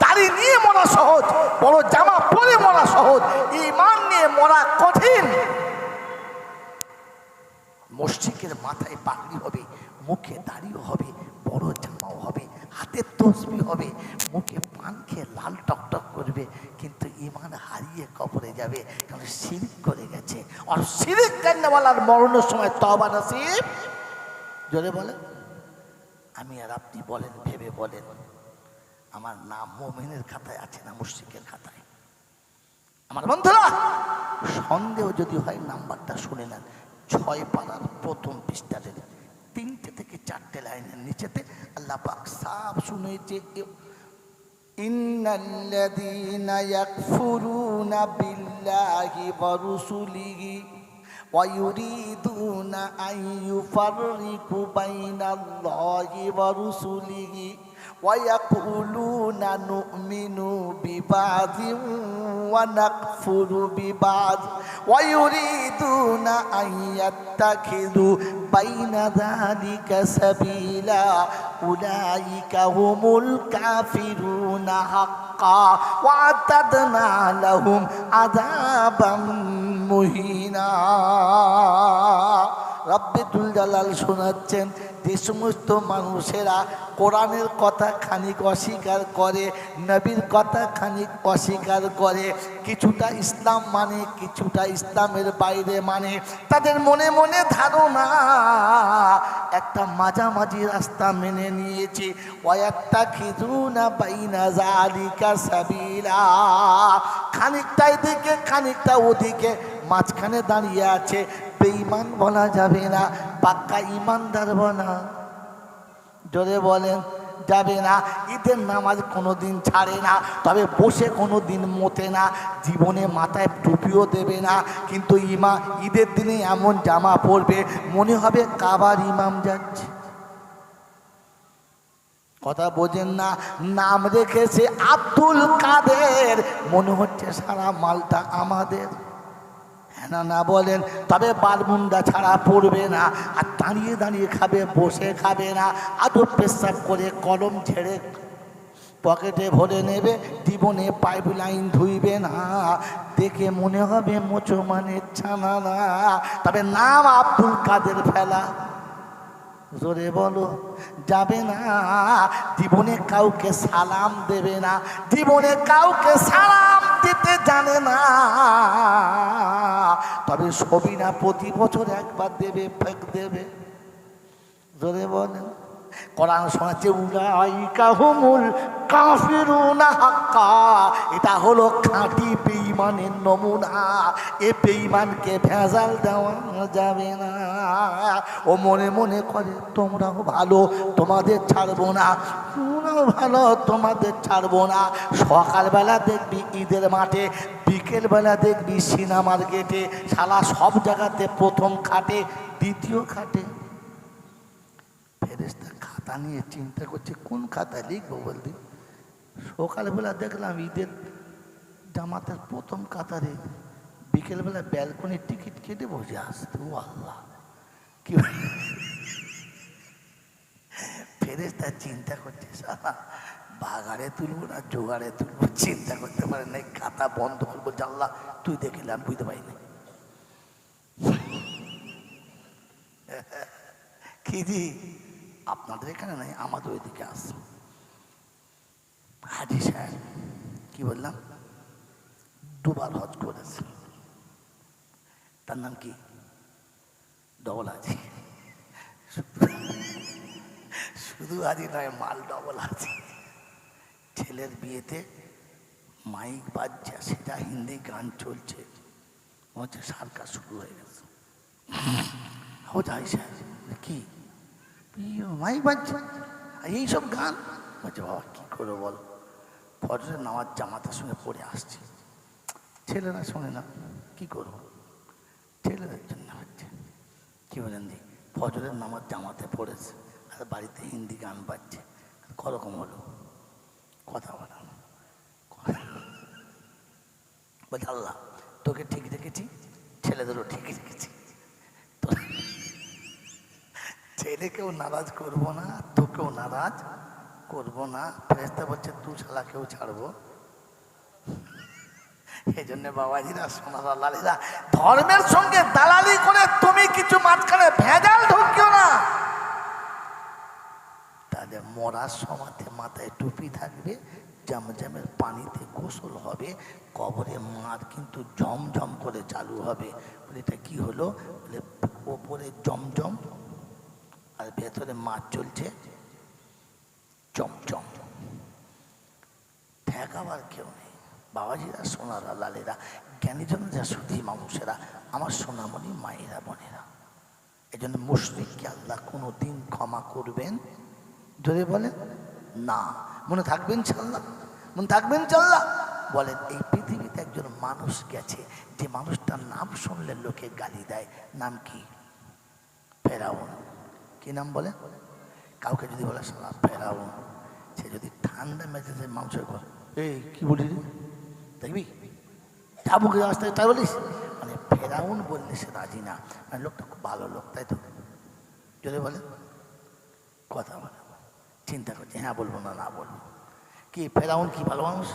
দাড়ি নিয়ে মরা সহজ, বড় জামা পরে মরা সহজ, ঈমান নিয়ে মরা কঠিন। মসজিদের মাথায় পাগড়ি হবে, মুখে দাড়িও হবে, বড় জামাও হবে, হাতের তসবি হবে, মুখে পান খেয়ে লাল টকটক করবে, কিন্তু ঈমান হারিয়ে কবরে যাবে, কারণ শিরক করে গেছে। আর শিরক করনেওয়ালার মরণের সময় তওবা নসিব। জোরে বলেন। আমি আর আপনি বলেন, ভেবে বলেন, আমার নাম মুমিনের খাতায় আছে না মুশরিকের খাতায়? আমার বন্ধুরা, সন্দেহ যদি হয় নাম্বারটা শুনে নেন। 6 পারার প্রথম পৃষ্ঠাতে 3টে থেকে 4টে লাইনের নিচেতে আল্লাহ পাক সাফ শুনেছে, ইন্নাল্লাযীনা ইয়াকফুরুনা বিল্লাহি ওয়া রুসুলিহি ওয়া ইউরিদুনা আন ইউফাররিকু বাইনাল্লাহি ওয়া রুসুলিহি ওয়া ইয়াকুলুনা নু'মিনু বিবাযিন ওয়া নাকফুরু বিবায ওয়া ইউরিদুনা আন ইয়াত্তাখিযু বাইনা যালিকা সাবিলা উলাইকা হুমুল কাফিরুনা হাক্কা ওয়া আ'তাদনা লাহুম আযাবাম মুহিনা। রব্বুল জালাল শোনাচ্ছেন, যে সমস্ত মানুষেরা কোরআনের কথা খানিক অস্বীকার করে, নবীর কথা খানিক অস্বীকার করে, কিছুটা ইসলাম মানে, কিছুটা ইসলামের বাইরে মানে, তাদের মনে মনে ধারণা একটা মাঝামাঝি রাস্তা মেনে নিয়েছে। ওয়ায়াত্তাখিযুনা বাইনা যালিকা সাবিলা, খানিকটা এদিকে খানিকটা ওদিকে, মাঝখানে দাঁড়িয়ে আছে। বেঈমান বলা যাবে না, পাক্কা ইমানদার বলা জোরে বলেন যাবে না। ঈদের নামাজ কোনোদিন ছাড়ে না, তবে বসে কোনোদিন মোতে না, জীবনে মাথায় টুপিও দেবে না, কিন্তু ঈদের দিনে এমন জামা পরবে মনে হবে কাবার ইমাম যাচ্ছে। কথা বোঝেন না? নাম রেখেছে আব্দুল কাদের, মনে হচ্ছে সারা মালটা আমাদের। হ্যাঁ না বলেন? তবে বারমুন্ডা ছাড়া পড়বে না, আর দাঁড়িয়ে দাঁড়িয়ে খাবে, বসে খাবে না, আদব পেশাব করে কলম ছেড়ে পকেটে ভরে নেবে, জীবনে পাইপ লাইন ধুইবে না, দেখে মনে হবে মোচো মানে ছানা না, তবে নাম আব্দুল কাদের ফেলা জোরে বলো যাবে না। জীবনে কাউকে সালাম দেবে না, জীবনে কাউকে সালাম দিতে জানে না, তবে সবিনা প্রতি বছর একবার দেবে, ফেক দেবে। জোরে বলেন। কোরআন শোনাচ্ছে উলাইকা হুমুল কাফিরুনা হাক্কা, এটা হলো খাঁটি বেঈমানের নমুনা। এ বেঈমানকে ভেজাল দেওয়া যাবে না। ও মনে মনে করে তোমরাও ভালো, তোমাদের ছাড়বো না, তোমরাও ভালো, তোমাদের ছাড়বো না। সকালবেলা দেখবি ঈদের মাঠে, বিকেলবেলা দেখবি সিনেমার গেটে, শালা সব জায়গাতে প্রথম খাটে, দ্বিতীয় খাটে। ফেরেশতা খাতা নিয়ে চিন্তা করছে কোন খাতায় লিখবো বলতে। সকালবেলা দেখলাম ঈদের জামাতের প্রথম কাতারে, বিকেলবেলা ব্যালকনির টিকিট কেটে বসে আসতে। ও আল্লাহ, কি ফেরেশতা চিন্তা করছে সারা বাগাড়ে তুলবো না জোগাড়ে তুলবো, চিন্তা করতে পারে না, খাতা বন্ধ করবো। আল্লাহ তুই দেখলাম বুঝতে পারিনি কি জি, আপনাদের এখানে নাই, আমাদের ওইদিকে আস। হাজি সাহেব কি বললাম, 2 বার হজ করেছে, তার নাম কি ডবল হাজি। শুধু হাজি নয়, মাল ডবল হাজি। ছেলের বিয়েতে মাইক বাজছে, সেটা হিন্দি গান চলছে, হচ্ছে সার্কাস শুরু হয়ে গেছে। হাজি সাহেব কি মাইক বাজছে এইসব গান, বলছে বাবা কি করবো বল, ফজরের নামাজ জামাতের সঙ্গে পড়ে আসছে, ছেলেরা শোনে না, কি করবো, ছেলেদের জন্য হচ্ছে। কি বলেন দি, ফজরের নামাজ জামাতে পড়েছে আর বাড়িতে হিন্দি গান বাজছে, করকম হলো কথা বলা। বলছে আল্লাহ তোকে ঠিক রেখেছি, ছেলেদেরও ঠিক রেখেছি, ছেলেকেও নারাজ করব না, তোকেও নারাজ করব না। ফেরেশতা বলছে তুই শালাকেও ছাড়বো। এই জন্য বাবাজিরা, সোনারা, লালীরা, ধর্মের সঙ্গে দালালি করে তুমি কিছু মাঝখানে ভেজাল ঢুকিও না। তাহলে মরার সমাধে মাথায় টুপি থাকবে, জমজমের পানিতে গোসল হবে, কবরে মার কিন্তু ঝমঝম করে চালু হবে। বলে এটা কি হলো? বলে ওপরে জমজম আর ভেতরে মাছ চলছে চমচম। ঠেকাবার কেউ নেই। বাবাজিরা, সোনারা, লালেরা, জ্ঞানীজনেরা, সুধী মানুষেরা, আমার সোনামণি মায়েরা, বোনেরা, এই জন্য মুশরিককে আল্লাহ কোনো দিন ক্ষমা করবেন যদি বলেন না। মনে থাকবেন ইনশাআল্লাহ, মনে থাকবেন ইনশাআল্লাহ। বলেন এই পৃথিবীতে একজন মানুষ গেছে, যে মানুষটার নাম শুনলে লোকে গালি দেয়। নাম কি? ফেরাউন। কি নাম বলে? কাউকে যদি বলে শালা ফেরাউন, সে যদি ঠান্ডা মেজাজে মানুষের ঘর, এই কি বলি রে, দেখবি যাবো কি রাস্তায়, তাই বলিস? মানে ফেরাউন বললে সে রাজি না। মানে লোকটা খুব ভালো লোক, তাই তো? যদি বলে কথা বলে, চিন্তা করছে, হ্যাঁ বলবো না, না বলবো। কি ফেরাউন কি ভালো মানুষ?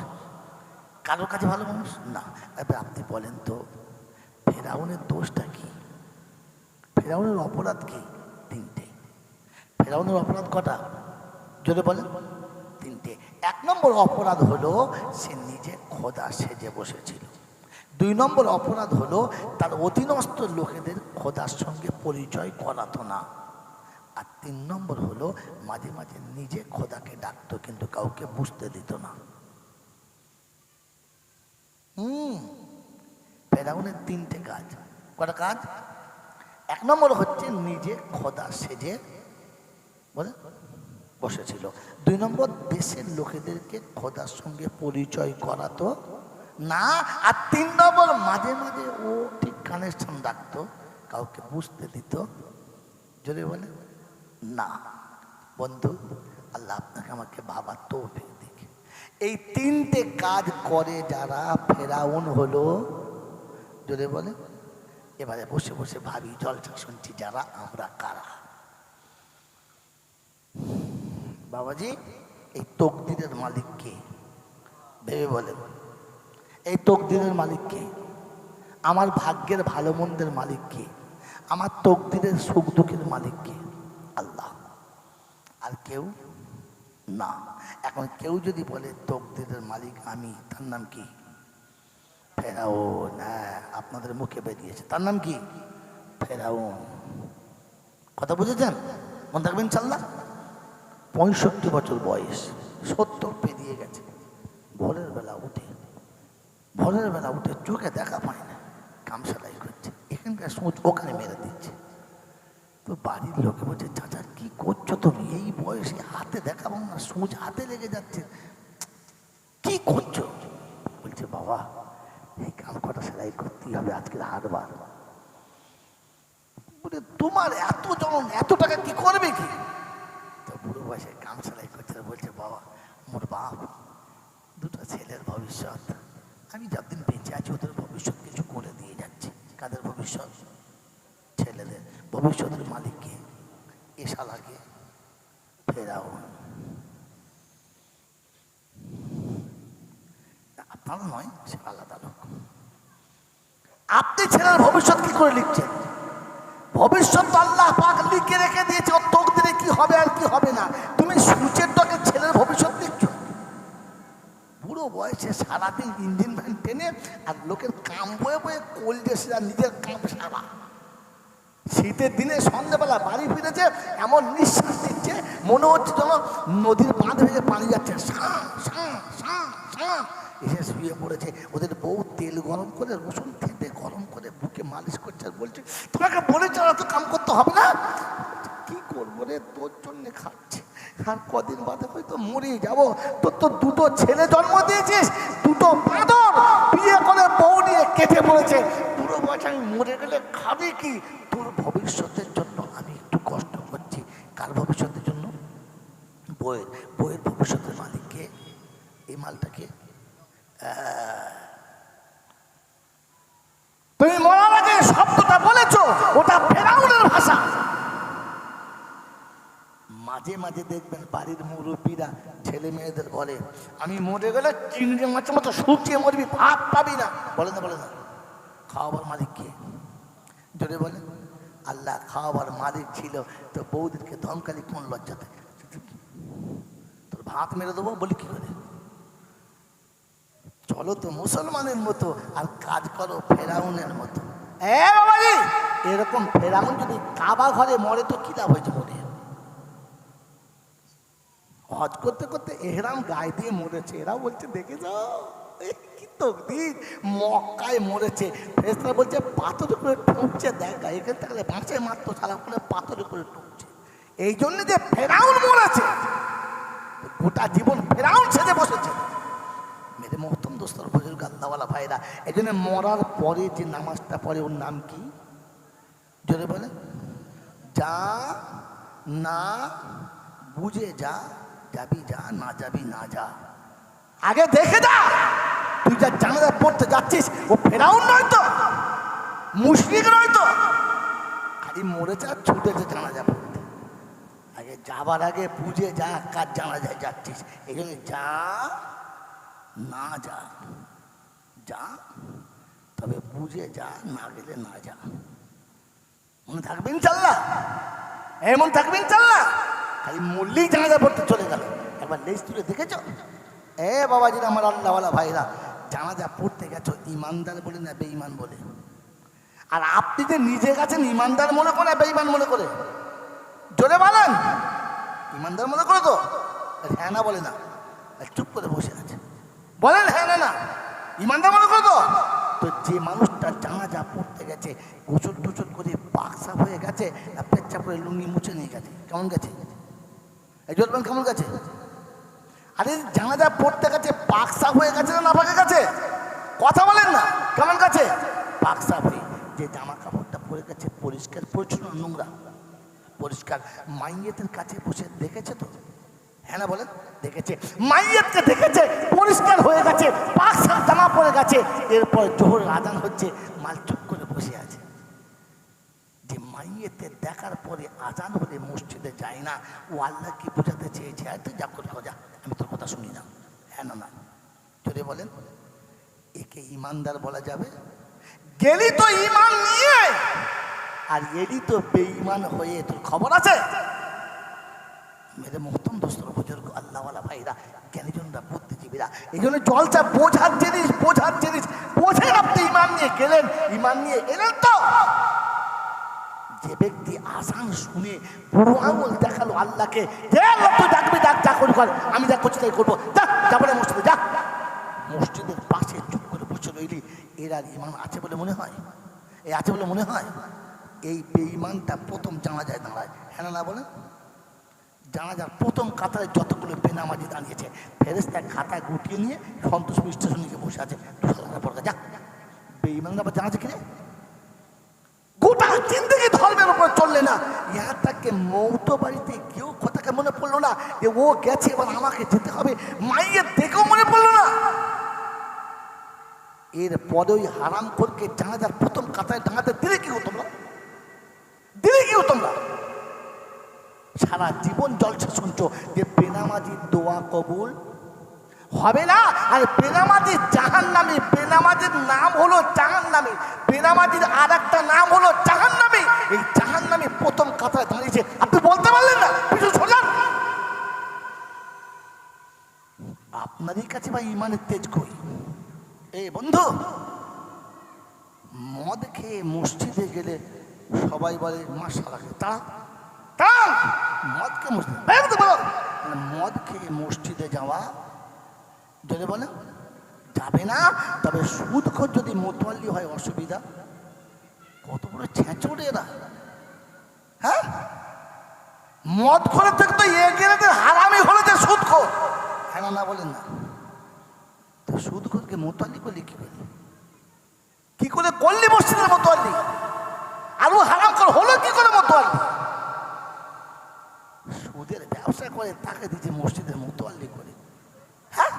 কারোর কাছে ভালো মানুষ না। এবার আপনি বলেন তো, ফেরাউনের দোষটা কি? ফেরাউনের অপরাধ কি? তিনটে। ফেরাউনের অপরাধ কটা? যদি বলেন তিনটে। এক নম্বর অপরাধ হলো সে নিজে খোদা সেজে বসেছিল। দুই নম্বর অপরাধ হলো তার অধীনস্থ লোকেদের খোদার সঙ্গে পরিচয় করাতো না। আর তিন নম্বর হলো মাঝে মাঝে নিজে খোদাকে ডাকতো কিন্তু কাউকে বুঝতে দিত না। ফেরাউনের তিনটে কাজ। কটা কাজ? এক নম্বর হচ্ছে নিজে খোদা সেজে বলে বসেছিল। দুই নম্বর দেশের লোকেদেরকে খোদার সঙ্গে পরিচয় করাতো না। আর তিন নম্বর মাঝে মাঝে ও ঠিক কানেকশন রাখতো, কাউকে বুঝতে দিত যদি বলে না। বন্ধু, আল্লাহ আপনাকে আমাকে ভাবার তৌফিক দিক। এই তিনটে কাজ করে যারা ফেরাউন হলো যদি বলে। এবারে বসে বসে ভাবি, জলসা শুনছি যারা, আমরা কারা? বাবাজি, এই তকদিরের মালিক কে? ভেবে বলেন, এই তকদিরের মালিক কে? আমার ভাগ্যের ভালো মন্দের মালিক কে? আমার তকদিরের সুখ দুঃখের মালিক কে? আল্লাহ। আর কেউ না। এখন কেউ যদি বলে তকদিরের মালিক আমি, তার নাম কি? ফেরাউন। হ্যাঁ, আপনাদের মুখে বেরিয়েছে, তার নাম কি? ফেরাউন। কথা বুঝেছেন? মনে থাকবেন ইনশাআল্লাহ। 65 বছর বয়স, 70 পেরিয়ে গেছে। ভোরের বেলা উঠে চোখে দেখা পায় না, কামসালাই করছে, এখানকার সোচ ওখানে মেরে দিচ্ছে। তো বাড়ির লোকে বলছে, চাচা কি করছো তুমি এই বয়সে? হাতে দেখাবো না, সোচ হাতে লেগে যাচ্ছে, কি করছো? বলছে বাবা, এই কাম কটা সেলাই করতেই হবে, আজকের হাটবার। বলে তোমার এত জন, এত টাকা কি করবে কি? তো বুড়ো বয়সে কাম সেলাই করছে, বলছে বাবা, মোর বাপ দুটো ছেলের ভবিষ্যৎ, আমি যতদিন বেঁচে আছি ওদের ভবিষ্যৎ কিছু করে দিয়ে যাচ্ছি। কাদের ভবিষ্যৎ? ছেলেদের ভবিষ্যতের মালিককে, এ শালাকে ফেরাউন। আপনারা নয়, সে আলাদা লোক। আপনি ছেলের ভবিষ্যৎ কি করে লিখছেন? ভবিষ্যৎ আল্লাহ পাক লিখে রেখে দিয়েছে, ওর তকদিরে কি হবে আর কি হবে না। তুমি সূচের টকে ছেলের ভবিষ্যৎ লিখছো? বুড়ো বয়সে সারাদিন ইঞ্জিন ভ্যান টেনে আর লোকের কাম বয়ে বয়ে কোল দিয়েছে, আর নিজের কাম সারা। শীতের দিনে সন্ধ্যাবেলা বাড়ি ফিরেছে, এমন নিঃশ্বাস দিচ্ছে মনে হচ্ছে যেন নদীর বাঁধ ভেঙে পানি যাচ্ছে, এসে শুয়ে পড়েছে। ওদের বউ তেল গরম করে, রসুন থেঁতে গরম করে বুকে মালিশ করছে আর বলছে, তোমাকে বলেছে তো কাম করতে হবে না। কি করবো রে, তোর জন্যে খাচ্ছে, আর কদিন বাদে হয়তো মরেই যাবো। তোর তো দুটো ছেলে জন্ম দিয়েছিস, দুটো বাঁদর বিয়ে করে বউ নিয়ে কেটে পড়েছে। পুরো বয়সে আমি মরে গেলে খাবে কি? তোর ভবিষ্যতের জন্য আমি একটু কষ্ট করছি। কার ভবিষ্যতের জন্য? বইয়ের ভবিষ্যতের মালিককে। এই মালটাকে তুমি মরার আগে শব্দটা বলেছো, ওটা ফেরাউনের ভাষা। মাঝে মাঝে দেখবেন বাড়ির মুরব্বীরা ছেলে মেয়েদের বলে, আমি মরে গেলে চিংড়ি মাছের মতো শুকিয়ে মরবি, ভাত পাবি না। বলে না, বলে না? খাওয়াবার মালিক কে? জোরে বলে। আল্লাহ খাওয়াবার মালিক ছিল তো বৌদিকে ধমকালি কোন লজ্জাতে? তোর ভাত মেরে দেবো বলি কি করে? চলো তো মুসলমানের মতো আর কাজ করো ফেরাউনের মতো। বাবাজি, এরকম ফেরাউন যদি কাবা ঘরে মরে তো কি লাভ হয়েছে? মরে হজ করতে করতে এহরাম গায়ে দিয়ে মরেছে, এরাও বলছে দেখে যাও কি তকদির, মক্কায় মরেছে। ফেরেশতারা বলছে পাথরে করে ঠুকছে, দেখ এখানে থাকলে বাঁচে মাত্র, সারা করে পাথরে করে ঠুকছে। এই জন্য যে ফেরাউন মরেছে, গোটা জীবন ফেরাউন সেজে বসেছে। মেরে মহতম দোস্তর বুজুর্গ আল্লাহওয়ালা ভাইরা, এই জন্য মরার পরে যে নামাজটা পড়ে ওর নাম কি? জোরে বলে। যা না বুঝে যা, যাবি যা, না যাবি না যা। আগে দেখে যা তুই যা জানাজা পড়তে যাচ্ছিস ও ফেরাউন নয় তো, মুশরিক নয় তো, খালি মরেছে আর ছুটেছে জানাজা পড়তে। আগে যাবার আগে বুঝে যা কার জানাজায় যাচ্ছিস। এই জন্য যা না যা, যা তবে বুঝে যা, না গেলে না যা। মনে থাকবে ইনশাল্লাহ, এমন থাকবে ইনশাল্লাহ। খালি মরলেই জানাজা পড়তে চলে গেল। একবার লেজ তুলে দেখেছ? বাবাজিরা আমার আল্লাহওয়ালা ভাইরা, জানাজা পড়তে গেছো ইমানদার বলে না বেঈমান বলে? আর আপনি যে নিজে গেছেন ইমানদার মনে করে বেঈমান মনে করে? জোরে বলেন। ইমানদার মনে করে তো? হ্যাঁ না বলে না, চুপ করে বসে আছে। বলেন হ্যাঁ না? না ইমানদার মনে করে তো? তো যে মানুষটা জানাজা পড়তে গেছে গোসল টোসল করে পাক সাফ হয়ে গেছে, পেচ্ছা করে লুঙ্গি মুছে নিয়ে গেছে, কেমন গেছে? এই জলবেন কেমন গেছে? আরে জানাজা পড়তে গেছে পাক সাফ হয়ে গেছে না পাকে গেছে? কথা বলেন না, কেমন গেছে? পাক সাফ হয়ে। যে জামা কাপড়টা পরে গেছে পরিষ্কার পরিচ্ছন্ন, নোংরা পরিষ্কার। মাইয়েতের কাছে বসে দেখেছে তো? হ্যাঁ না বলেন? দেখেছে, মাইয়েতকে দেখেছে পরিষ্কার হয়ে গেছে, পাক সাফ জামা পরে গেছে। এরপর জোহরের আজান হচ্ছে, মাল চুপ করে বসে আছে। যে মাইয়েতে দেখার পরে আজান হলে মসজিদে যায় না, ও আল্লাহ কি বোঝাতে চেয়েছে? আর তুই যা করে যা, আমি তোর কথা শুনি না। হ্যাঁ না? জোরে বলেন। একে ইমানদার বলা যাবে? গেলি তো ইমান নিয়ে, আর এলি তো বেঈমান হয়ে, তোর খবর আছে? মেরে মহতম দোস্তর বুজুর্গ আল্লাহওয়ালা ভাইরা, জ্ঞানীজনরা, বুদ্ধিজীবীরা, এই জন্য জলসা বোঝার জিনিস, বোঝার জিনিস। বোঝেন আপনি ইমান নিয়ে গেলেন, ইমান নিয়ে এলেন তো? যে ব্যক্তি আজান শুনে বুড়ো আঙুল দেখালো আল্লাহকে, যে আল্লাহ তুই ডাকবি ডাক, যা করি কর, আমি যা করছি তাই করবো, যা যাবো না মসজিদে, যা। মসজিদের পাশে চুপ করে বসে রইলি, এর আর ইমান আছে বলে মনে হয়? এই আছে বলে মনে হয়? এই বেঈমানটা প্রথম জানাজায় দাঁড়ায়। হ্যাঁ না বলেন? জানাজার প্রথম কাতারে যতগুলো বেনামাজি দাঁড়িয়েছে, ফেরেশতা খাতায় গুটিয়ে নিয়ে সন্তোষ স্টেশন নিয়ে বসে আছে। যা বেঈমানরা আবার জানাজা কিনে গোটা জিন্দগি ধর্মের উপর চললে না, ইহার তাকে মৌত বাড়িতে কেউ কথাকে মনে পড়লো না যে ও গেছে, এবার আমাকে যেতে হবে, মাইয়ের দেখেও মনে পড়লো না। এর পরে ওই হারাম খোরকে জানাজার প্রথম কাতায় দাঁড়াতে দিলে কি হতো? দিলে কি হতো? সারা জীবন জলসা শুনছো যে বেনামাজির দোয়া কবুল হবে না, আর বেনামাজির জাহান্নামী। বেনামাজির নাম হলো জাহান্নামী, বেনামাজির আর একটা নাম হলো জাহান্নামী। এই জাহান্নামী প্রথম কাতারে দাঁড়িয়েছে, আপনি বলতে পারলেন না? কিছু শোনান। আপনারই কাছে ভাই ইমানের তেজ কই? এই বন্ধু, মদ খেয়ে মসজিদে গেলে সবাই বলে মাশাআল্লাহ, তারা মদ খেয়ে মসজিদে, মদ খেয়ে মসজিদে যাওয়া যদি বলে যাবে না। তবে সুদখোর যদি মোতওয়াল্লি হয় অসুবিধা। কত বড় ছেঁচড়ে এরা! হ্যাঁ, মদ খোরে থেকে তো এগিয়ে হারামি হলে যে সুদখোর। হ্যাঁ না বলেন না? তো সুদখোরকে মোতওয়াল্লি করলি কি করে? কি করে করলি মসজিদের মোতওয়াল্লি? আর ও হারাম কর হলো কি করে মোতওয়াল্লি? সুদের ব্যবসা করে তাকে দিচ্ছে মসজিদের মোতওয়াল্লি করে। হ্যাঁ,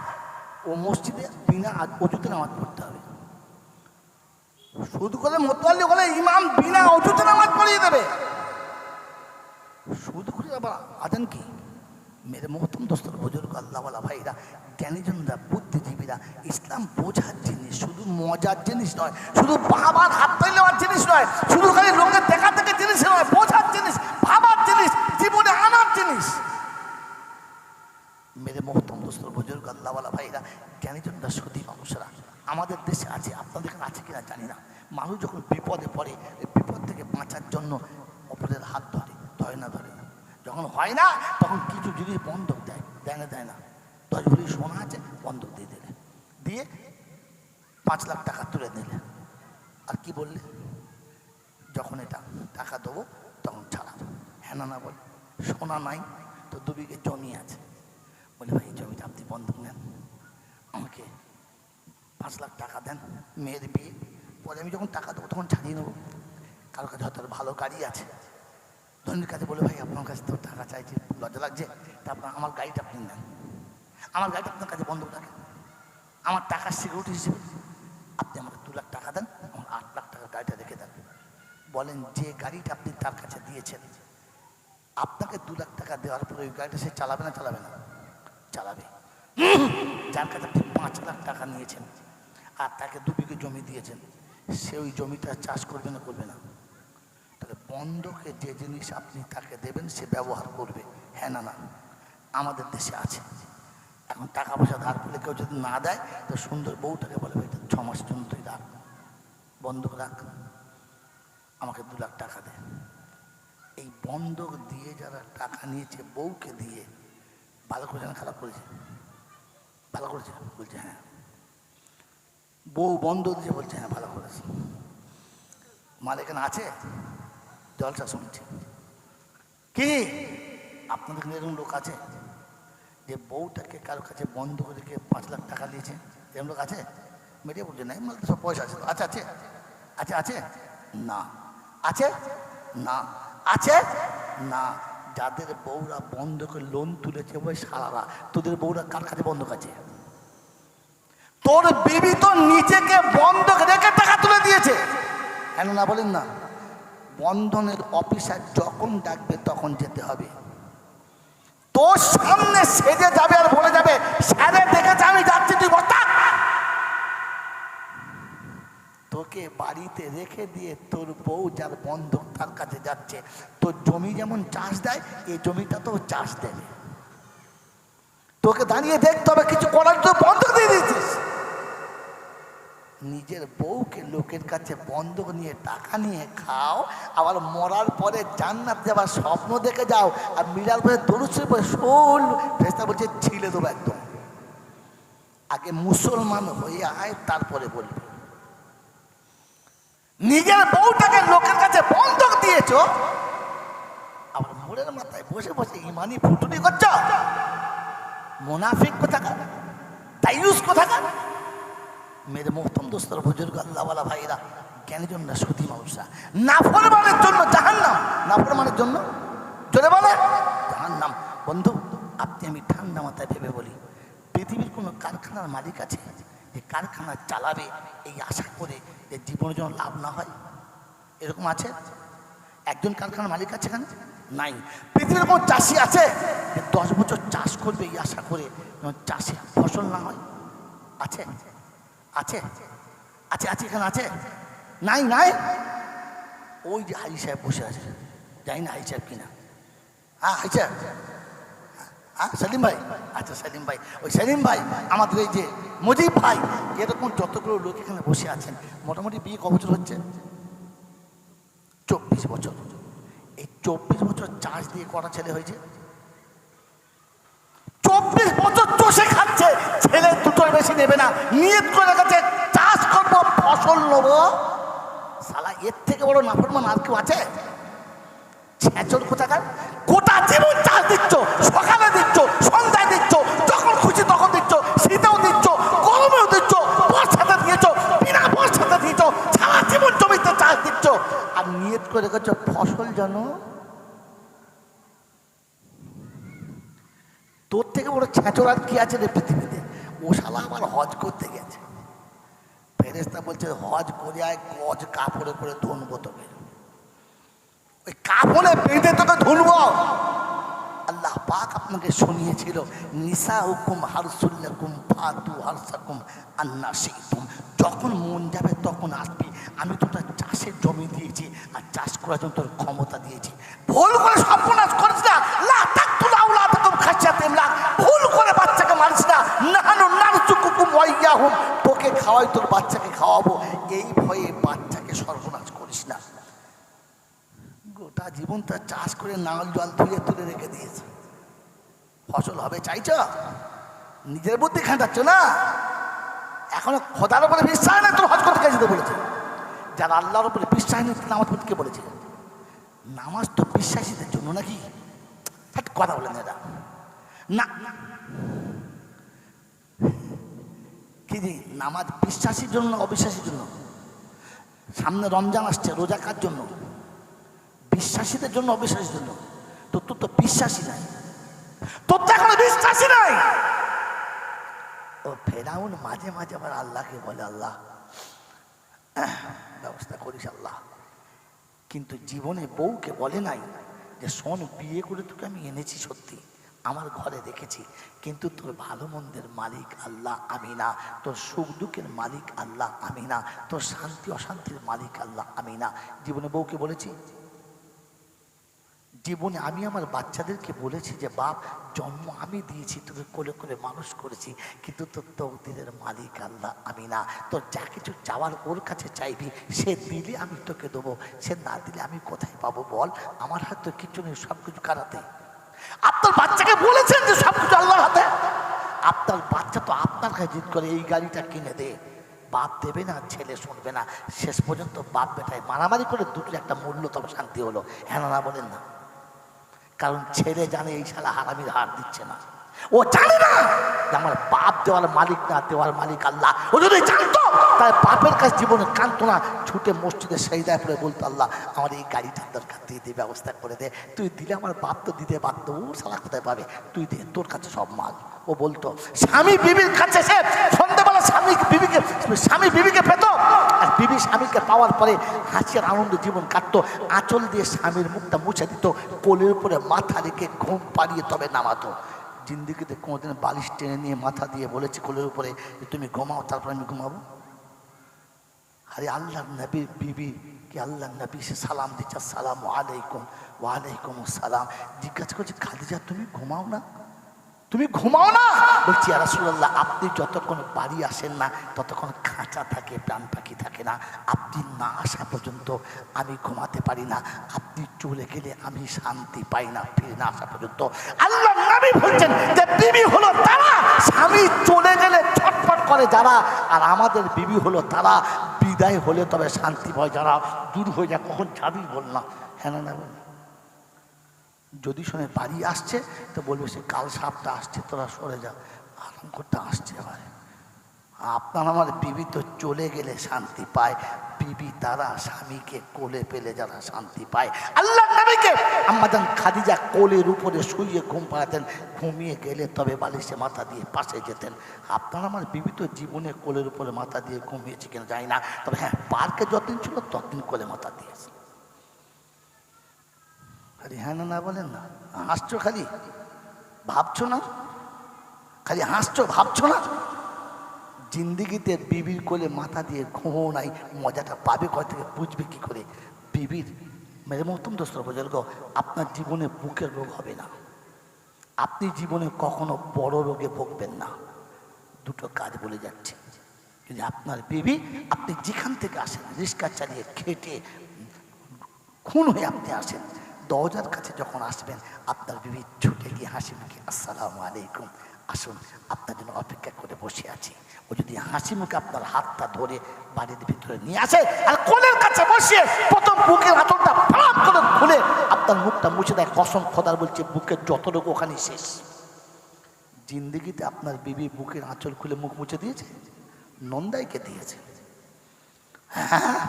ও মসজিদে বিনা অজুতে নামাজ পড়তে হবে। সুদ করে মোতওয়াল্লি হলে ইমাম বিনা অজুতে নামাজ পড়িয়ে দেবে। সুদ করে করে আবার আদেন কি? মেরে মোহতম দোস্তর বুজুর্গ আল্লাহওয়ালা ভাইরা, জ্ঞানীজনরা, বুদ্ধিজীবীরা, ইসলাম বোঝার জিনিস, শুধু মজার জিনিস নয়, শুধু বাবার হাত ধরে নেওয়ার জিনিস নয়, শুধু খালি লোকের দেখা থেকে জিনিস নয়, বোঝার জিনিস, ভাবার জিনিস, জীবনে আনার জিনিস। মেরে মোহতম দোস্তর বুজুর্গ আল্লাহওয়ালা ভাইরা, জ্ঞানীজনরা, সতী মানুষরা আমাদের দেশে আছে, আপনাদের এখানে আছে কিনা জানি না। মানুষ যখন বিপদে পড়ে, এই বিপদ থেকে বাঁচার জন্য অপরের হাত ধরে, ধরে না? যখন হয় না তখন কিছু জিনিস বন্ধক দেয়, দেয় না 10 ভরি সোনা আছে বন্ধক দিয়ে দিলে, দিয়ে 5 লাখ টাকা তুলে নিলে, আর কি বললে যখন এটা টাকা দেবো তখন ছাড়াবো, হ্যাঁ না বলে। সোনা নাই তো 2 বিঘে জমি আছে, বলে ভাই জমিটা আপনি বন্ধক নেন, আমাকে 5 লাখ টাকা দেন, মেয়ের বিয়ে, পরে আমি যখন টাকা দেবো তখন ছাড়িয়ে নেবো। কারোর কাছে হয়তো ভালো গাড়ি আছে, ধনীর কাছে বলে ভাই আপনার কাছে তো টাকা চাইছে, লজ্জা লাগছে, তারপর আমার গাড়িটা আপনি নেন, আমার গাড়িটা আপনার কাছে বন্ধক রাখেন, আমার টাকার সিকিউরিটি হিসেবে আপনি আমাকে 2 লাখ টাকা দেন, আমার 8 লাখ টাকার গাড়িটা রেখে দেন। বলেন যে গাড়িটা আপনি তার কাছে দিয়েছেন, আপনাকে 2 লাখ টাকা দেওয়ার পরে ওই গাড়িটা সে চালাবে না? চালাবে। যার কাছে আপনি 5 লাখ টাকা নিয়েছেন আর তাকে 2 বিঘে জমি দিয়েছেন, সে ওই জমিটা চাষ করবে না? তাহলে বন্ধকে যে জিনিস আপনি তাকে দেবেন সে ব্যবহার করবে, হ্যাঁ না? আমাদের দেশে আছে। এখন টাকা পয়সা ধার করলে কেউ যদি না দেয় তো সুন্দর বউটাকে বলে ভাই 6 মাস জন্য তুই রাখ, বন্ধক রাখ, আমাকে 2 লাখ টাকা দে। এই বন্ধক দিয়ে যারা টাকা নিয়েছে বউকে দিয়ে, ভালো করেছে না খারাপ করেছে? ভালো করেছে বলছে হ্যাঁ। বউ বন্ধক দিয়ে বলছে হ্যাঁ ভালো করেছে। মাল এখানে আছে, জলসা শুনছি কি আপনাদের এরকম লোক আছে যে বউটাকে কারোর কাছে বন্ধ করে 5 লাখ টাকা দিয়েছে? এরকম লোক আছে? মেরে বলছে নাই, মাল তো সব পয়সা আছে। আছে না? আছে না? আছে না? যাদের বউরা বন্ধকে লোন তুলেছে ওই সারারা, তোদের বউরা কার কাছে বন্ধক আছে? তোর বিবি তো নিজেকে বন্ধক রেখে টাকা তুলে দিয়েছে, কেন না বলেন না? বন্ধনের অফিসার যখন ডাকবে তখন যেতে হবে। তোর সামনে সেজে যাবে আর বলে যাবে স্যারে দেখেছে আমি যাচ্ছি, তুই বসা। তোকে বাড়িতে রেখে দিয়ে তোর বউ যার বন্ধক তার কাছে যাচ্ছে, তোর জমি যেমন চাষ দেয় এই জমিটা তো চাষ দেবে। তোকে দাঁড়িয়ে দেখতে হবে, কিছু করার তো বন্ধক দিয়ে দিয়েছিস। নিজের বউকে লোকের কাছে বন্ধক নিয়ে টাকা নিয়ে খাও, আবার মরার পরে জান্নাত যাবার স্বপ্ন দেখে যাও, আর মিলার পরে দরুদের পরে শোল ফেরেশতা বলছে ছিলে দেবো একদম। আগে মুসলমান হয়ে আয় তারপরে বলবে। নিজের বউটাকে লোকের কাছে বন্ধক দিয়েছ, আবার মোড়ের মাথায় বসে বসে ইমানি ফুটুনি করছ। মুনাফিক কোথাকার, দায়ুস কোথাকার। মেরে মোহতম দোস্তর বুজুর্গ আল্লাহওয়ালা ভাইরা, জ্ঞানীজনরা, সতী মানুষরা, নাফরমানের জন্য জাহান্নাম, নাফরমানের জন্য জোরে বলে জাহান্নাম। বন্ধু আপনি আমি ঠান্ডা মাথায় ভেবে বলি, পৃথিবীর কোনো কারখানার মালিক আছে যে কারখানা চালাবে এই আশা করে যে জীবনের জন্য লাভ না হয়? এরকম আছে? একজন কারখানার মালিক আছে এখানে? নাই। পৃথিবীর কোনো চাষি আছে যে 10 বছর চাষ করবে এই আশা করে চাষে ফসল না হয়? আছে? আছে আছে আছে এখানে আছে? নাই নাই। ওই যে হাজি সাহেব বসে আছে, জানি না হাজি সাহেব কিনা। হ্যাঁ হাজি সাহেব, হ্যাঁ সেলিম ভাই, আচ্ছা সেলিম ভাই, ওই সেলিম ভাই আমাদের এই যে মুজিব ভাই, এরকম যতগুলো লোক এখানে বসে আছেন, মোটামুটি বিয়ে ক বছর হচ্ছে? 24 বছর। এই 24 বছর চাষ দিয়ে কটা ছেলে হয়েছে? 24 বছর চষে খাচ্ছে, ছেলে দুটোর বেশি নেবে না, নিয়ত করে গেছে চাষ করবো ফসল নেবো। শালা এর থেকে বড় নাফরমান আর কেউ আছে? ছেচর কোথাকার। গোটা জীবন চাষ দিচ্ছ, সকালে দিচ্ছ, সন্ধ্যায় দিচ্ছ, যখন খুশি তখন দিচ্ছ, শীতেও দিচ্ছ, গরমেও দিচ্ছ, বর্ষাতে দিয়েছ, বিনা বর্ষাতে দিয়েছ, সারা জীবন জমিতে চাষ দিচ্ছ, আর নিয়ত করে গেছ ফসল জানো। তোর থেকে বড় ছেঁচড় আর কি আছে রে পৃথিবীতে? ও শালা আবার হজ করতে গেছে, ফেরেশতা বলছে হজ করে আয়, গজ কাপড়ে করে ধুনবো তোকে, ওই কাপড়ে বেঁধে তোকে ধুনবো। আল্লাহ পাক আপনাকে শুনিয়েছিল, নিসা হুকুম হারসুল্লাকুম ফাতু হারসাকুম আন্না শিতুম, যখন মন যাবে তখন আসবি। আমি তোটা চাষের জমি দিয়েছি আর চাষ করার জন্য তোর ক্ষমতা দিয়েছি। ভুল করে সর্বনাশ করিস না, লা তাকতুল আওলাদাকুম খাশিয়াতা ইমলাক, ভুল করে বাচ্চাকে মারিস না। নাহানু নারযুকুকুম ওয়া ইয়াহুম, তোকে খাওয়াই তোর বাচ্চাকে খাওয়াবো, এই ভয়ে বাচ্চাকে সর্বনাশ করিস না। গোটা জীবনটা চাষ করে নাঙল জল ধুয়ে তুলে রেখে দিয়েছে, ফসল হবে চাইছ, নিজের বুদ্ধি খাটাচ্ছ না। এখনো খোদার উপরে বিশ্বাস নেই, তোর হজ করতে যেতে বলেছে। যারা আল্লাহর উপরে বিশ্বাস নেই নামাজ পড়তে কে বলেছে? নামাজ তো বিশ্বাসীদের জন্য নাকি? কথা বলেন এরা না, কি যে নামাজ বিশ্বাসীর জন্য না অবিশ্বাসীর জন্য? সামনে রমজান আসছে, রোজা কার জন্য? বিশ্বাসীদের জন্য অবিশ্বাসীর জন্য? তো তোর তো বিশ্বাসী নাই, তোর তো এখনো বিশ্বাসী নাই। ও ফেরাউন মাঝে মাঝে আবার আল্লাহকে বলে, আল্লাহ ব্যবস্থা করিস আল্লাহ, কিন্তু জীবনে বউকে বলে নাই যে শোন, বিয়ে করে তোকে আমি এনেছি সত্যি, আমার ঘরে রেখেছি, কিন্তু তোর ভালো মন্দের মালিক আল্লাহ আমি না, তোর সুখ দুঃখের মালিক আল্লাহ আমি না, তোর শান্তি অশান্তির মালিক আল্লাহ আমি না। জীবনে বউকে বলেছি? জীবনে আমি আমার বাচ্চাদেরকে বলেছি যে বাপ, জন্ম আমি দিয়েছি, তোকে কোলে কোলে মানুষ করেছি, কিন্তু তোর তকদিরের মালিক আল্লাহ আমি না। তোর যা কিছু চাওয়ার ওর কাছে চাইবি, সে দিলে আমি তোকে দেবো, সে না দিলে আমি কোথায় পাবো বল? আমার হাতে কিছু নেই, সব কিছু কার হাতে? আপনার বাচ্চাকে বলেছেন যে সব কিছু আল্লাহর হাতে? আপনার বাচ্চা তো আপনার কাছে জিদ করে, এই গাড়িটা কিনে দে, বাপ দেবে না, ছেলে শুনবে না, শেষ পর্যন্ত বাপ বেটায় মারামারি করে দুটোর একটা মূল্য, তবে শান্তি হলো। হ্যাঁ না বলেন না? কারণ ছেলে জানে এই শালা হারামির হার দিচ্ছে না, ও জানে না যে আমার বাপ দেওয়ার মালিক না, দেওয়ার মালিক আল্লাহ। ও যদি জানতো তাই বাপের কাছে জীবনে কাঁদতো না, ছুটে মসজিদে সেজদায় পড়ে বলতো, আল্লাহ আমার এই গাড়িটার দরকার, তুই দে, ব্যবস্থা করে দে, তুই দিলে আমার বাপ তো দিতে বাধ্য, ও শালা কোথায় পাবে, তুই দে, তোর কাছে সব মাল। ও বলতো স্বামী বিবির কাছে, সে সন্ধ্যাবেলা স্বামী বিবিকে পেত, আর বিবি স্বামীকে পাওয়ার পরে হাসি আর আনন্দ জীবন কাটতো। আঁচল দিয়ে স্বামীর মুখটা মুছে দিত, কোলের উপরে মাথা রেখে ঘুম পাড়িয়ে তবে নামাতো। জিন্দিগিতে কোনোদিন বালিশ টেনে নিয়ে মাথা দিয়ে বলেছি কোলের উপরে যে তুমি ঘুমাও, তারপর আমি ঘুমাবো? আরে আল্লাহ নবীর বিবি কি আল্লাহ নবী সে সালাম দিচ্ছে, আসসালামু আলাইকুম, ওয়ালাইকুম আসসালাম। জিজ্ঞাসা করছে, খাদিজা তুমি ঘুমাও না, তুমি ঘুমাও না? বলছি ইয়া রাসূলুল্লাহ, আপনি যতক্ষণ বাড়ি আসেন না ততক্ষণ খাঁচা থাকে, প্রাণ পাখি থাকে না, আপনি না আসা পর্যন্ত আমি ঘুমাতে পারি না, আপনি চলে গেলে আমি শান্তি পাই না, ফিরে না আসা পর্যন্ত। আল্লাহ নবী বলছেন যে বিবি হলো তারা স্বামী চলে গেলে ছটফট করে যারা, আর আমাদের বিবি হলো তারা বিদায় হলে তবে শান্তি পায় যারা। দূর হয়ে যায়, কখন যাবি বল না? হ্যাঁ না বল। যদি শোনে বাড়ি আসছে তো বলবে সে কাল সাপটা আসছে, তোরা সরে যা, আরাম করতে আসছে। আবার আপনার আমার বিবি তো চলে গেলে শান্তি পায়, বিবি তারা স্বামীকে কোলে পেলে যারা শান্তি পায়। আল্লাহ নবীকে আম্মাজান খাদিজা কোলের উপরে শুইয়ে ঘুম পাড়াতেন, ঘুমিয়ে গেলে তবে বালিশে মাথা দিয়ে পাশে যেতেন। আপনার আমার বিবি তো জীবনে কোলের উপরে মাথা দিয়ে ঘুমিয়েছে কিনা জানি না, তবে হ্যাঁ পার্কে যতদিন ছিল ততদিন কোলে মাথা দিয়েছে। খালি হ্যাঁ না বলেন না? হাসছো খালি, ভাবছো না? খালি হাসছো, ভাবছো না? জিন্দিগিতে বিবির কোলে মাথা দিয়ে ঘুমো নাই, মজাটা পাবে কয় থেকে, বুঝবে কি করে? বিবির মেরে মতন দোস্ত বুঝল গো, আপনার জীবনে বুকের রোগ হবে না, আপনি জীবনে কখনো বড় রোগে ভুগবেন না। দুটো কাজ বলে যাচ্ছে, যদি আপনার বিবি, আপনি যেখান থেকে আসেন রিক্সা চালিয়ে খেটে খুন হয়ে আপনি আসেন, দরজার কাছে যখন আসবেন আপনার বিবি ছুটে গিয়ে হাসি মুখে আসসালামু আলাইকুম, আসুন আপনার জন্য অপেক্ষা করে বসে আছি, ও যদি হাসি মুখে আপনার হাতটা ধরে বাড়ির ভিতরে নিয়ে আসে আর কোলের কাছে বসিয়ে প্রথম বুকের আঁচলটা ফাপ করে খুলে আপনার মুখটা মুছে দেয়, কসম খোদার বলছে বুকের যতটুকু ওখানে শেষ। জিন্দিগিতে আপনার বিবি বুকের আঁচল খুলে মুখ মুছে দিয়েছে? নন্দাইকে দিয়েছে। হ্যাঁ,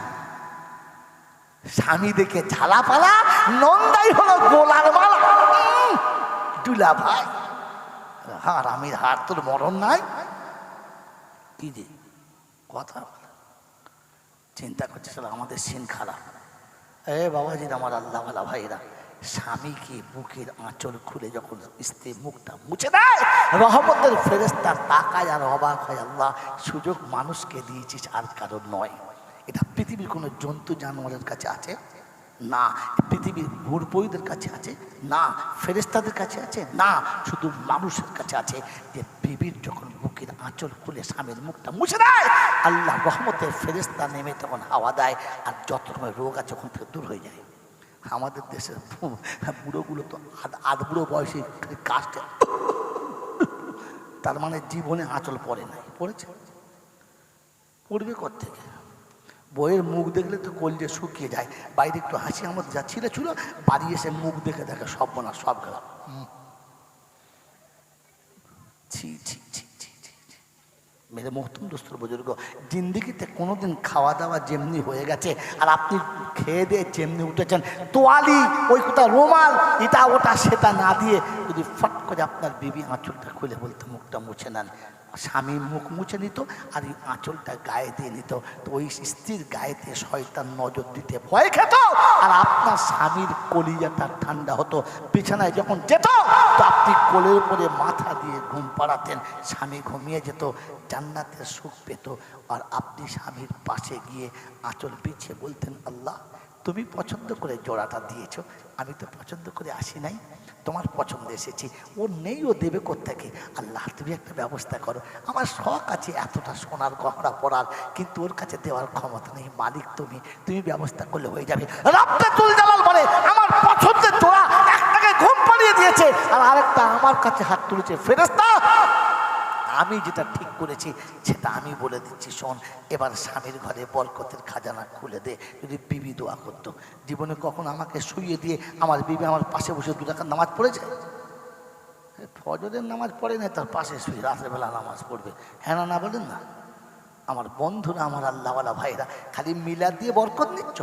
স্বামী দেখে ঝালা পালা, নন্দাই হলো গোলার মালা। দুলা ভাই হার, আমির হার, তোর মরণ নাই কি যে কথা চিন্তা করছে, আমাদের সিন খারাপ। এ বাবাজির আমার আল্লাহওয়ালা ভাইরা, স্বামীকে বুকের আঁচল খুলে যখন স্ত্রী মুখটা মুছে দেয়, রহমতের ফেরেশতা তাকায় আর অবাক হয়, আল্লাহ সুযোগ মানুষকে দিয়েছিস, আর কারণ নয়। এটা পৃথিবীর কোনো জন্তু জানোয়ারের কাছে আছে না, পৃথিবীর ভুরপয়ীদের কাছে আছে না, ফেরেশতাদের কাছে আছে না, শুধু মানুষের কাছে আছে। যে বিবির যখন বুকের আঁচল খুলে স্বামীর মুখটা মুছে দেয়, আল্লাহ রহমতের ফেরেশতা নেমে তখন হাওয়া দেয়, আর যত রকমের রোগ আছে ওখান থেকে দূর হয়ে যায়। আমাদের দেশের বুড়োগুলো তো আধ বুড়ো বয়সে কাজটা, তার মানে জীবনে আঁচল পড়ে নাই, পড়েছে? পড়বে কোত্থেকে? বইয়ের মুখ দেখলে তো কলজে শুকিয়ে যায়। বাইরে একটু হাসি আমাদের যা ছিল, বাড়ি এসে মুখ দেখে দেখে সব বোনা সব গেল। ছি ছি ছি ছি ছি। মেরে মোহতম দোস্তর বুজুর্গ, জিন্দিগিতে কোনোদিন খাওয়া দাওয়া যেমনি হয়ে গেছে আর আপনি খেয়ে দিয়ে যেমনি উঠেছেন, তোয়ালি ওই কোথাও রুমাল এটা ওটা সেটা না দিয়ে যদি ফট করে আপনার বিবি আঁচলটা খুলে বলতো মুখটা মুছে নেন, স্বামী মুখ মুছে নিত আর এই আঁচলটা গায়ে দিয়ে নিত, তো ওই স্ত্রীর গায়ে দিয়ে শয়তান নজর দিতে ভয় খেত, আর আপনার স্বামীর কলিজাটা ঠান্ডা হতো। বিছানায় যখন যেত তো আপনি কোলের উপরে মাথা দিয়ে ঘুম পাড়াতেন, স্বামী ঘুমিয়ে যেত, জান্নাতের সুখ পেত। আর আপনি স্বামীর পাশে গিয়ে আঁচল বিছিয়ে বলতেন, আল্লাহ তুমি পছন্দ করে জোড়াটা দিয়েছো, আমি তো পছন্দ করে আসি নাই, তোমার পছন্দ এসেছি, ও নেই, ও দেবে কোত্থেকে, আল্লাহ তুমি একটা ব্যবস্থা করো। আমার শখ আছে এতটা সোনার গহনা পরার, কিন্তু ওর কাছে দেওয়ার ক্ষমতা নেই, মালিক তুমি ব্যবস্থা করলে হয়ে যাবে। রাব্বাতুল জালাল বলে, আমার পছন্দের জোড়া একটাকে ঘুম পাড়িয়ে দিয়েছে আর আরেকটা আমার কাছে হাত তুলেছে। ফেরেশতা আমি যেটা ঠিক করেছি সেটা আমি বলে দিচ্ছি, শোন, এবার স্বামীর ঘরে বরকতের খাজানা খুলে দে। যদি বিবি দোয়া করতো, জীবনে কখন আমাকে শুইয়ে দিয়ে আমার বিবি আমার পাশে বসে 2 রাকাত নামাজ পড়েছে? ফজরের নামাজ পড়ে না, তার পাশে শুয়ে রাত্রেবেলা নামাজ পড়বে, হ্যাঁ না বলেন না? আমার বন্ধুরা, আমার আল্লাহওয়ালা ভাইরা, খালি মিলাদ দিয়ে বরকত নিচ্ছ,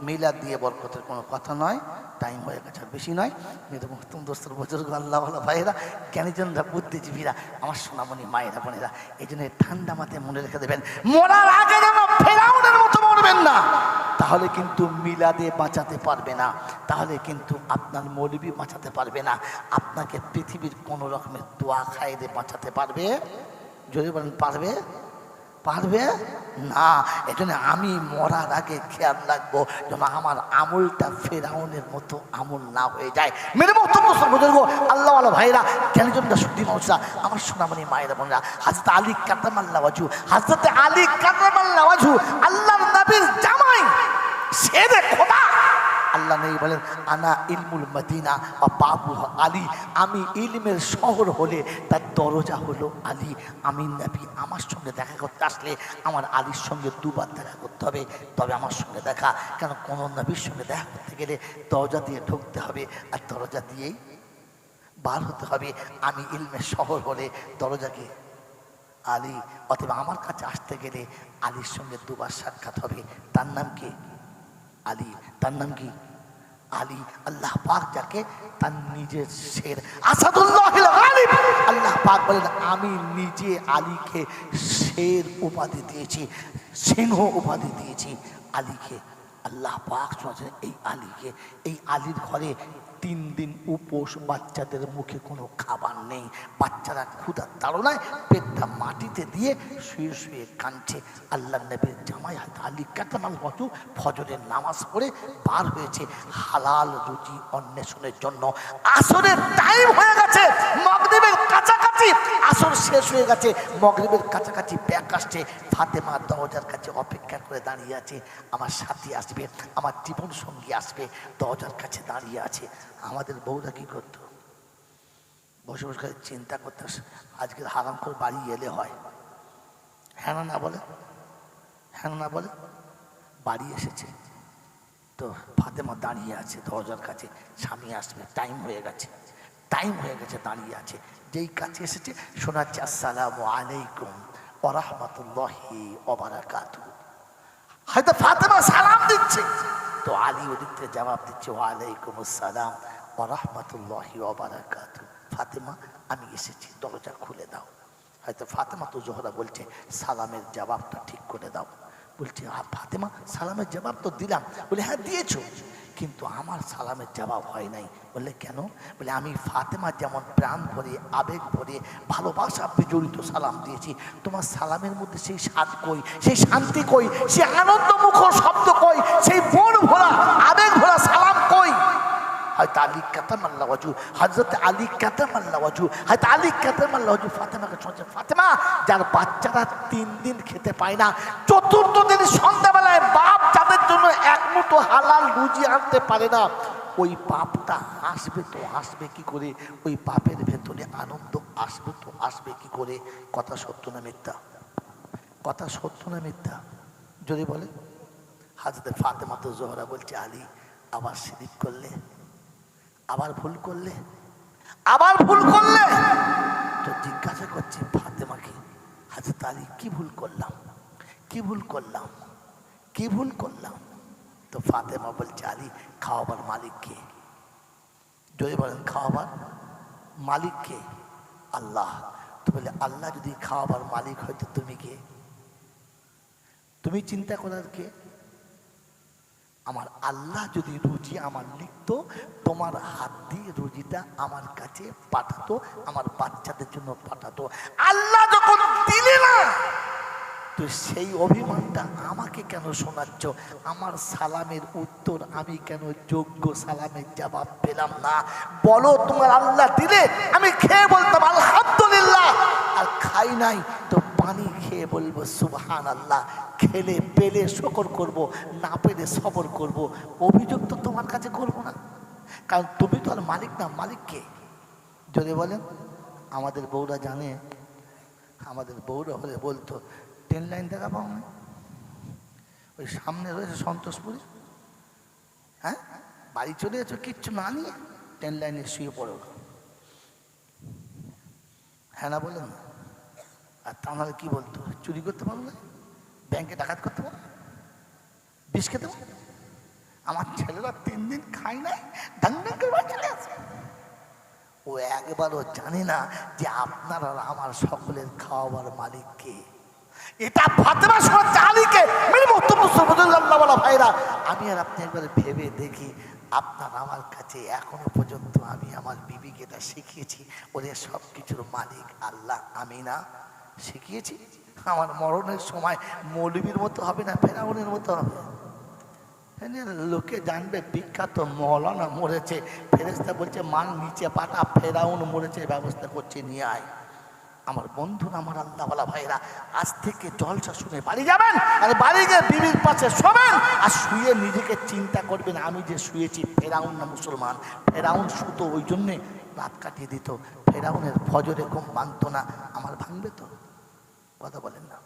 মিলাদ দিয়ে বরকতের কোনো কথা নয়। টাইম হয়ে গেছে, বেশি নয়। মেয়েদের মুহতম দোস্তর বুজুর্গ আল্লাহওয়ালা ভাইরা, জ্ঞানীজনরা, বুদ্ধিজীবীরা, আমার সোনামণি মায়েরা বোনেরা, এই জন্য ঠান্ডা মাথায় মনে রেখে দেবেন, মরার আগে যেন ফেরাউনের মতো মরবেন না, তাহলে কিন্তু মিলাদে বাঁচাতে পারবে না, তাহলে কিন্তু আপনার মৌলবি বাঁচাতে পারবে না, আপনাকে পৃথিবীর কোনো রকমের দোয়া খাইয়ে বাঁচাতে পারবে? যদি বলেন পারবে? পারবে না। এজন্য আমি মরার আগে খেয়াল রাখবো যেন আমার আমলটা ফেরাউনের মতো আমল না হয়ে যায়। মেরে মহতম বুজুর্গ আল্লাহওয়ালা ভাইরা, জ্ঞানীজনরা, সুধী মানুষরা, আমার সোনামণি মায়েরা বোনেরা, হযরত আলী কাররামাল্লাহু ওয়াজহু, হযরত আলী কাররামাল্লাহু ওয়াজহু আল্লাহর নবীর জামাই, শেরে খোদা। আল্লাহ নেই বলেন, আনা ইলমুল মদিনা বা বাবু আলী, আমি ইলমের শহর হলে তার দরজা হলো আলী। আমি নবী, আমার সঙ্গে দেখা করতে আসলে আমার আলীর সঙ্গে 2 বার দেখা করতে হবে, তবে আমার সঙ্গে দেখা। কেন, কোনো নবীর সঙ্গে দেখা করতে গেলে দরজা দিয়ে ঢুকতে হবে আর দরজা দিয়েই বার হতে হবে। আমি ইলমের শহর হলে দরজাকে আলী, অথবা আমার কাছে আসতে গেলে আলীর সঙ্গে 2 বার সাক্ষাৎ হবে। তার নাম কি? আলী। তার নাম কি? আলী। আল্লাহ পাক যাকে তার নিজের শের, আসাদুল্লাহিল গালিব, আল্লাহ পাক বলেন, আমি নিজে আলীকে শের উপাধি দিয়েছি, সিংহ উপাধি দিয়েছি আলীকে। আল্লাহ পাক শুনেছেন এই আলীকে, এই আলীর ঘরে 3 দিন উপোস, বাচ্চাদের মুখে কোনো খাবার নেই, বাচ্চারা ক্ষুধার তাড়নায় পেটটা মাটিতে দিয়ে শুয়ে শুয়ে কাঁদছে। আল্লাহ নবীর জামাই আলী কাররামাল্লাহু ওয়াজহু ফজরের নামাজ পড়ে বার হয়েছে হালাল রুজি অন্বেষণের জন্য। আসরের টাইম হয়ে গেছে, মাগরিবের কাছাকাছি, আসর শেষ হয়ে গেছে, মাগরিবের কাছাকাছি ব্যাক আসছে। ফাতেমা দরজার কাছে অপেক্ষা করে দাঁড়িয়ে আছে, আমার সাথী আসবে, আমার জীবন সঙ্গী আসবে, দরজার কাছে দাঁড়িয়ে আছে। আমাদের বউরা কি করতো? বসে বসে চিন্তা করতো, আজকের হারাম করে বাড়ি এলে হয়, হ্যাঁ না বলে, হ্যাঁ না বলে, বাড়ি এসেছে তো ফাতেমা দাঁড়িয়ে আছে দরজার কাছে, স্বামী আসবে, টাইম হয়ে গেছে, টাইম হয়ে গেছে, দাঁড়িয়ে আছে। যেই কাছে এসেছে শোনাচ্ছে, আসসালামু আলাইকুম ওয়া রাহমাতুল্লাহি ওয়া বারাকাতুহু। হয়তো ফাতেমা সালাম দিচ্ছে, তো আলী ওদিক থেকে জবাব দিচ্ছে, ওয়ালাইকুম আসসালাম ওয়া রাহমাতুল্লাহি ওয়া বারাকাতুহু। ফাতেমা আমি এসেছি, দরজা খুলে দাও। হয়তো ফাতেমা তো জোহরা বলছে, সালামের জবাবটা ঠিক করে দাও। বলছে, ফাতেমা সালামের জবাব তো দিলাম। বলে, হ্যাঁ দিয়েছো, কিন্তু আমার সালামের জবাব হয় নাই। বললে কেন? বলে আমি ফাতেমা যেমন প্রাণ ভরে আবেগ ভরে ভালোবাসা বিজড়িত সালাম দিয়েছি, তোমার সালামের মধ্যে সেই স্বাদ কই, সেই শান্তি কই, সেই আনন্দমুখর শব্দ কই, সেই মন ভরা আবেগ ভরা সালাম কই? হয়তো আলী কাতামাল্লাহ ওয়াজু, হযরত আলী কাতামাল্লাহ ওয়াজু, হয়তো আলী কাতামাল্লাহ ওয়াজু ফাতেমাকে শুনছে, ফাতেমা যার বাচ্চারা 3 দিন খেতে পায় না, 4র্থ দিন সন্ধ্যাবেলায় বাপ যাদের জন্য এক মুঠো হালাল রুজি আনতে পারে না, ওই পাপটা আসবে তো আসবে কি করে? ওই পাপের ভেতরে আনন্দ আসবে তো আসবে কি করে? কথা সত্য না মিথ্যা? কথা সত্য না মিথ্যা? যদি বলে হযরত ফাতেমা তো জোহরা বলছে, আলী আবার শিরিক করলে, আবার ভুল করলে, আবার ভুল করলে। তো জিজ্ঞাসা করছে ফাতেমাকে, হযরত আলী কি ভুল করলাম, কি ভুল করলাম, কি ভুল করলাম? তো ফাতেমা বলছে, আলী খাওয়াবার মালিক কে? যদি বলেন খাওয়াবার মালিক কে? আল্লাহ। তো বলে আল্লাহ যদি খাওয়াবার মালিক হয়তো তুমি কে? তুমি চিন্তা করার কে? আমার আল্লাহ যদি রুজি আমার লিখতো, তোমার হাত দিয়ে রুজিটা আমার কাছে পাঠাতো, আমার বাচ্চাদের জন্য পাঠাতো। আল্লাহ যখন দিলে না, তো সেই অভিমানটা আমাকে কেন শোনাচ্ছ? আমার সালামের উত্তর আমি কেন যোগ্য সালামের জবাব পেলাম না? বলো, তোমার আল্লাহ দিলে আমি খেয়ে বলতাম আলহামদুলিল্লাহ, আর খাই নাই তো পানি খেয়ে বলবো সুবহানাল্লাহ। খেলে পেলে শুকর করব, না পেলে সবর করব। অভিযোগ তো তোমার কাছে করবো না, কারণ তুমি তো আর মালিক না। মালিক কে? যদি বলেন আমাদের বউরা জানে, আমাদের বউরা হলে বলতো, 10 লাইন দেখা পাও না, ওই সামনে রয়েছে সন্তোষপুরি, হ্যাঁ বাড়ি চলে এসো কিচ্ছু না নিয়ে 10 লাইনে শুয়ে পড়ো। হ্যাঁ না বলেন না? আর তা নাহলে কি বলতো, চুরি করতে পারো না, ব্যাংকে ডাকাত করতে পারো, বিষ খেতে পারো। আমার ছেলেরা 3 দিন খাই নাই, ডাং করে বাড়ি চলে আসে। ও একবারও জানে না যে আপনার আর আমার সকলের খাওয়াবার মালিক কে। এটা ফাতেমা শোনাচ্ছে আলীকে। মেরে মোহতরম সুবহানাল্লাহ বলা ভাইরা, আমি আর আপনি একবার ভেবে দেখি, আপনার আমার কাছে এখনো পর্যন্ত আমি আমার বিবিকে এটা শিখিয়েছি, ওদের সব কিছুর মালিক আল্লাহ, আমি না শিখিয়েছি? আমার মরণের সময় মৌলবীর মতো হবে না, ফেরাউনের মতো হবে। লোকে জানবে বিখ্যাত মৌলানা মরেছে, ফেরেশতা বলছে মান নিচে পাঠা, ফেরাউন মরেছে, ব্যবস্থা করছে, নিয়ে আয়। আমার বন্ধুরা, আমার আল্লাহওয়ালা ভাইরা, আজ থেকে জলসা শুনে বাড়ি যাবেন, আর বাড়ি গিয়ে বিবির পাশে শোবেন, আর শুয়ে নিজেকে চিন্তা করবেন, আমি যে শুয়েছি ফেরাউন না মুসলমান। ফেরাউন শুতো ওই জন্যে রাত কাটিয়ে দিত, ফেরাউনের ফজরে ঘুম ভাঙতো না, আমার ভাঙবে তো? কথা বলেন না?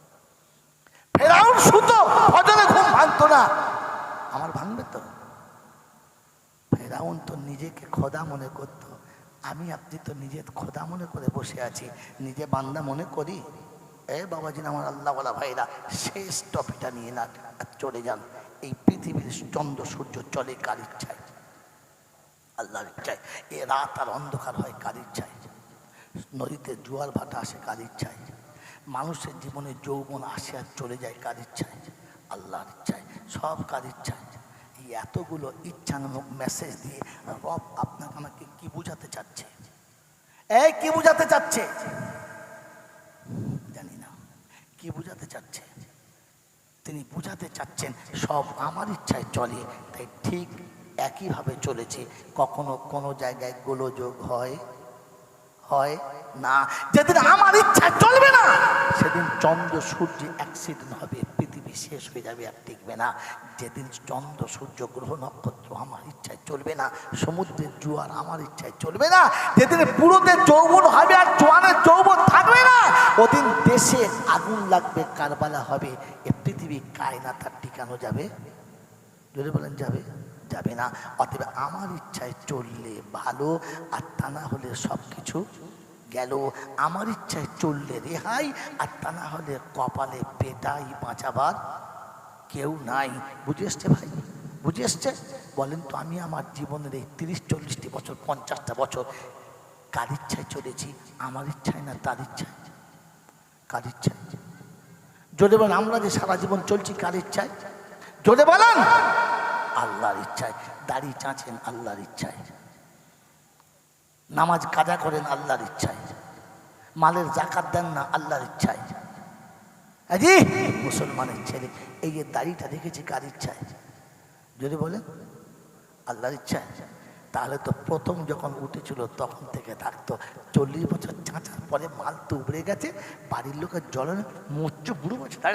ফেরাউন শুতো, ফজরে ঘুম ভাঙতো না, আমার ভাঙবে তো? ফেরাউন তো নিজেকে খোদা মনে করতো, আমি আপনি তো নিজের খোদা মনে করে বসে আছি, নিজে বান্দা মনে করি। এ বাবাজি, আমার আল্লাহওয়ালা ভাইরা, শেষ টপিকটা নিয়ে না চলে যান। এই পৃথিবীর চন্দ্র সূর্য চলে কার ইচ্ছায়? আল্লাহর ইচ্ছায়। এ রাত আর অন্ধকার হয় কার ইচ্ছায়? নদীতে জোয়ার ভাটা আসে কার ইচ্ছায়? মানুষের জীবনে যৌবন আসে আর চলে যায় কার ইচ্ছায়? আল্লাহর ইচ্ছায়। সব কার ইচ্ছায়? এই এতগুলো ইচ্ছানামক মেসেজ দিয়ে রব আপনাকে আমাকে কি বুঝাতে চাচ্ছে? এই কি বুঝাতে চাচ্ছে জানি না, কি বুঝাতে চাচ্ছে। তিনি বুঝাতে চাচ্ছেন সব আমার ইচ্ছায় চলে, তাই ঠিক একইভাবে চলেছে। কখনো কোনো জায়গায় গোলযোগ হয় না। যেদিন আমার ইচ্ছা চলবে না, সেদিন চন্দ্র সূর্য অ্যাক্সিডেন্ট হবে, পৃথিবী শেষ হয়ে যাবে, আর টিকবে না। যেদিন চন্দ্র সূর্য গ্রহ নক্ষত্র আমার ইচ্ছায় চলবে না, সমুদ্রের জোয়ার আমার ইচ্ছায় চলবে না, যেদিন বুড়োদের যৌবন হবে আর জোয়ানের যৌবন থাকবে না, ওদিন দেশে আগুন লাগবে, কারবালা হবে, এ পৃথিবী কায়নাত আর টিকানো যাবে? যদি বলেন যাবে? যাবে না। অতএব আমার ইচ্ছায় চললে ভালো, আর তা না হলে সব কিছু গেল। আমার ইচ্ছায় চললে রেহাই, আর তা না হলে কপালে পেটাই, বাঁচাবার কেউ নাই। বুঝে এসছে ভাই? বুঝে এসছে? বলেন তো, আমি আমার জীবনের এই 30-40টি বছর, 50টা বছর কার ইচ্ছায় চলেছি? আমার ইচ্ছায় না তার ইচ্ছায়? কার ইচ্ছায়? যদি বলেন আমরা যে সারা জীবন চলছি কার ইচ্ছায়? যদি বলেন আল্লাহর ইচ্ছায়, দাড়ি চাঁচেন আল্লাহর ইচ্ছায়, নামাজ কাজা করেন আল্লাহর ইচ্ছায়, মালের জাকাত দেন না আল্লাহর ইচ্ছায়। জি মুসলমানের ছেলে এই যে দাড়িটা রেখেছে কার ইচ্ছায়? যদি বলেন আল্লাহর ইচ্ছায়। তাহলে তো প্রথম যখন উঠেছিল তখন থেকে থাকতো, 40 বছর চাঁচার পরে মাল তো উবড়ে গেছে, বাড়ির লোকের জলে মোচ্চ বুড়ো বছর তাই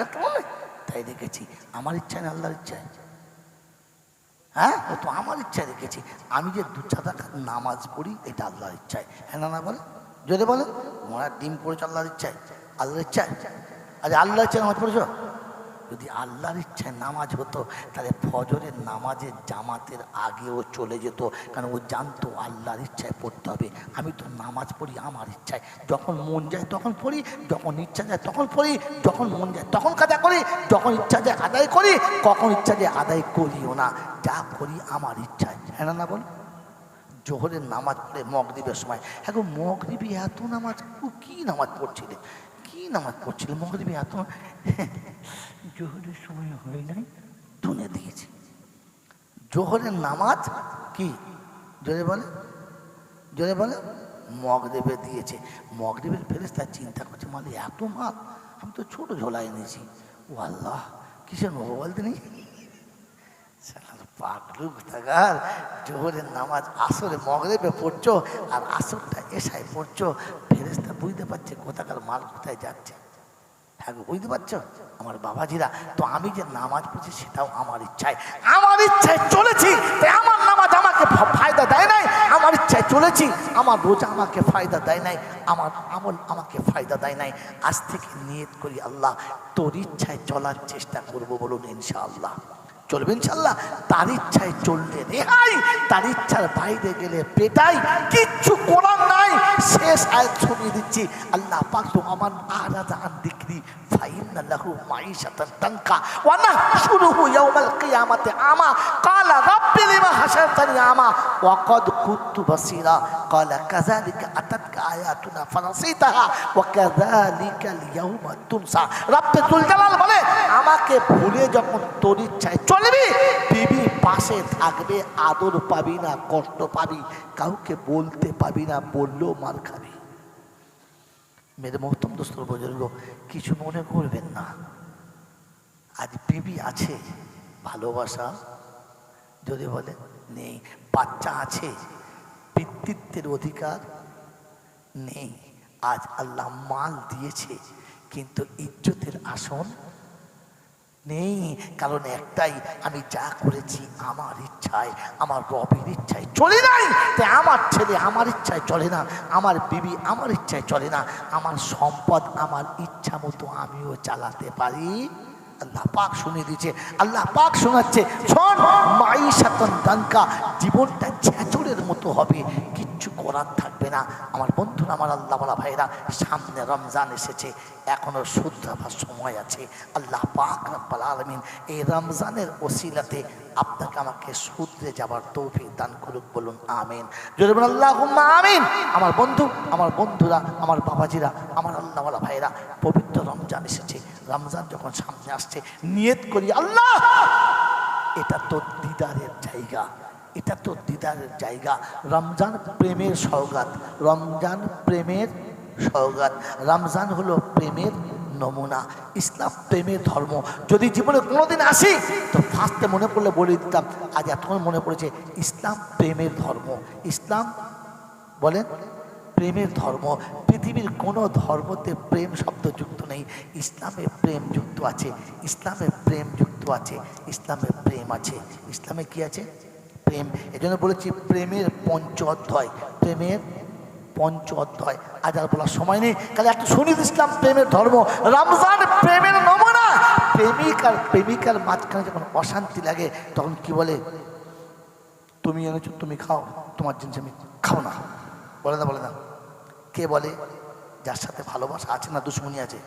তাই রেখেছি। আমার ইচ্ছায় না আল্লাহর ইচ্ছায়? হ্যাঁ ও তো আমার ইচ্ছায় রেখেছি। আমি যে 2 রাকাত নামাজ পড়ি এটা আল্লাহর ইচ্ছায়। হ্যাঁ না বলে? যদি বলে মোরা ডিম পড়েছে আল্লাহর ইচ্ছায়, আল্লাহর ইচ্ছায়। আরে আল্লাহর ইচ্ছায় নামাজ পড়েছ? যদি আল্লাহর ইচ্ছায় নামাজ হতো তাহলে ফজরের নামাজের জামাতের আগেও চলে যেত, কারণ ও জানতো আল্লাহর ইচ্ছায় পড়তে হবে। আমি তো নামাজ পড়ি আমার ইচ্ছায়, যখন মন যায় তখন পড়ি, যখন ইচ্ছা যায় তখন পড়ি, যখন মন যায় তখন কাজা করি, যখন ইচ্ছা যায় আদায় করি, কখন ইচ্ছা যায় আদায় করিও না, যা করি আমার ইচ্ছায়। হ্যাঁ না বল? জোহরের নামাজ পড়ে মগরিবের সময়, হ্যাঁ গো মগরিবে এত নামাজ, কি নামাজ পড়ছিলে, কি নামাজ পড়ছিলে মগরিবে এত? জোহরের সময় হয় নাই, ধুনে দিয়েছি। জোহরের নামাজ কি জোরে বলে, জোরে বলে মগরিবে দিয়েছে। মগরিবের ফেরেশতা চিন্তা করছে মানে এত মাল, আমি তো ছোট ঝোলা এনেছি। ও আল্লাহ কিসের নেবো বলতে নেই, পাগলু কোথাকার। জোহরের নামাজ আসরে মগরিবে পড়ছো আর আসরটা এশায় পড়ছো, ফেরেশতা বুঝতে পারছে কোথাকার মাল কোথায় যাচ্ছে। হ্যাঁ বুঝতে পারছো আমার বাবাজিরা? তো আমি যে নামাজ পড়ছি সেটাও আমার ইচ্ছায়, আমার ইচ্ছায় চলেছি, তাই আমার নামাজ আমাকে ফায়দা দেয় নাই। আমার ইচ্ছায় চলেছি, আমার রোজা আমাকে ফায়দা দেয় নাই, আমার আমল আমাকে ফায়দা দেয় নাই। আজ থেকে নিয়ত করি আল্লাহ তোর ইচ্ছায় চলার চেষ্টা করবো, বলুন ইনশাআল্লাহ। চলবে ইনশাআল্লাহ। তার ইচ্ছায় চললে রেহাই, তার ইচ্ছার বাইরে গেলে পেটাই, কিচ্ছু করার নাই। শেষ আয়াত শুনিয়ে দিচ্ছি, আল্লাহ পাক তো আমার আরাদা আন যিকরি ফাইন্না লাহু মাঈশাতান দানকা ওয়া নাহশুরুহু ইয়াওমাল কিয়ামাতি আমা ক্বালা রাব্বি লিমা হাশারতানি আমা ওয়া ক্বাদ কুনতু বাসীরা ক্বালা কাযালিকা আতাতকা আয়াতুনা ফানাসিতাহা ওয়া কাযালিকাল ইয়াওমা তুনসা। রব্বে যুল জালাল বলে আমাকে ভুলে যখন তোর ইচ্ছায় চলবি, বিবি পাশে থাকবে, আদর পাবি না, কষ্ট পাবি, কাউকে বলতে পাবি না, বললেও মার খাবি। মেরে মোহতম দোস্ত বুজুর্গ কিছু মনে করবেন না, আজ বিবি আছে, ভালোবাসা যদি বলে নেই, বাচ্চা আছে, পিতৃত্বের অধিকার নেই। আজ আল্লাহ মাল দিয়েছে কিন্তু ইজ্জতের আসন নেই। কারণ একটাই, আমি যা করেছি আমার ইচ্ছায়, আমার রবের ইচ্ছায় চলে নাই। তাই আমার ছেলে আমার ইচ্ছায় চলে না, আমার বিবি আমার ইচ্ছায় চলে না, আমার সম্পদ আমার ইচ্ছা মতো আমিও চালাতে পারি। আল্লাহ পাক শুনিয়ে দিচ্ছে, আল্লাহ পাক শোনাচ্ছে, শোন মাঈশাতান দানকা, জীবনটা ছেঁচড়ের মতো হবে, কিচ্ছু করার থাকবে না। আমার বন্ধুরা, আমার আল্লাহ বলা ভাইরা, সামনে রমজান এসেছে, এখনো শুদ্ধাবার সময় আছে। আল্লাহ পাক রব্বুল আলামিন এই রমজানের ওসিলাতে আপনাকে আমাকে শুধরে যাবার তৌফিক দান করুক, বলুন আমিন। যদি বলুন আল্লাহুম্মা আমিন। আমার বন্ধু, আমার বন্ধুরা, আমার বাবাজিরা, আমার আল্লাহ বলা ভাইরা, পবিত্র রমজান এসেছে। রমজান যখন সামনে আসছে, নিয়ত করি আল্লাহ এটা তো দিদারের জায়গা, এটা তো দিদারের জায়গা। রমজান প্রেমের সওগাত, রমজান প্রেমের সওগাত, রমজান হলো প্রেমের নমুনা। ইসলাম প্রেমের ধর্ম। যদি জীবনে কোনোদিন আসি তো ফার্স্টে মনে পড়লে বলে দিতাম, আজ এতক্ষণ মনে পড়েছে ইসলাম প্রেমের ধর্ম। ইসলাম বলেন প্রেমের ধর্ম। পৃথিবীর কোনো ধর্মতে প্রেম শব্দ যুক্ত নেই, ইসলামে প্রেম যুক্ত আছে, ইসলামে প্রেম যুক্ত আছে, ইসলামে প্রেম আছে। ইসলামে কি আছে? প্রেম। এজন্য বলেছি প্রেমের 5 অধ্যায়, প্রেমের 5 অধ্যায়। আজ আর বলার সময় নেই, তাহলে একটা শুনিস ইসলাম প্রেমের ধর্ম। রমজান প্রেমের নমুনা। প্রেমিক আর প্রেমিকার মাঝখানে যখন অশান্তি লাগে তখন কি বলে, তুমি এনেছো তুমি খাও, তোমার জিনিস আমি খাও না, বলে না? বলে না? কে বলে? যার সাথে ভালোবাসা আছে না দুশ্মনী আছে?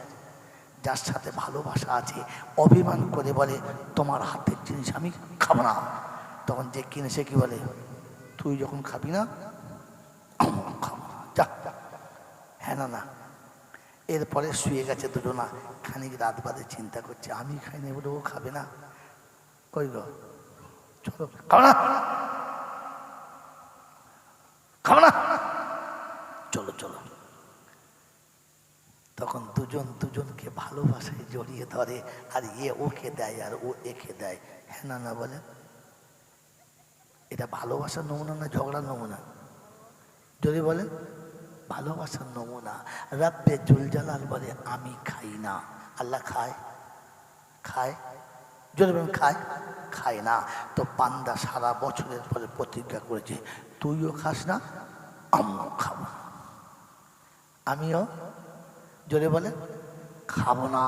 যার সাথে ভালোবাসা আছে অভিমান করে বলে তোমার হাতের জিনিস আমি খাবো না, তখন যে কিনে সে কি বলে, তুই যখন খাবি না খাবো না, যা। হ্যাঁ না? না। এরপরে শুয়ে গেছে দুটো না, খানিক রাত বাদে চিন্তা করছে আমি খাই না বলে ও খাবে না, কই গো চলো খাবো না, খাবো না, চলো চলো। তখন দুজন দুজনকে ভালোবাসায় জড়িয়ে ধরে, আর ওকে দেয় আর ও একে দেয়। হ্যাঁ না না বলেন? এটা ভালোবাসার নমুনা না ঝগড়ার নমুনা? যদি বলেন ভালোবাসার নমুনা। রাব্বে জুল জালাল বলে আমি খাই না, আল্লাহ খায়? খায়? যদি বলেন খায়? খায় না। তো বান্দা সারা বছরের পরে প্রতিজ্ঞা করেছে, তুইও খাস না, আমিও খাবো না। আমিও জোরে বলে খাবো না।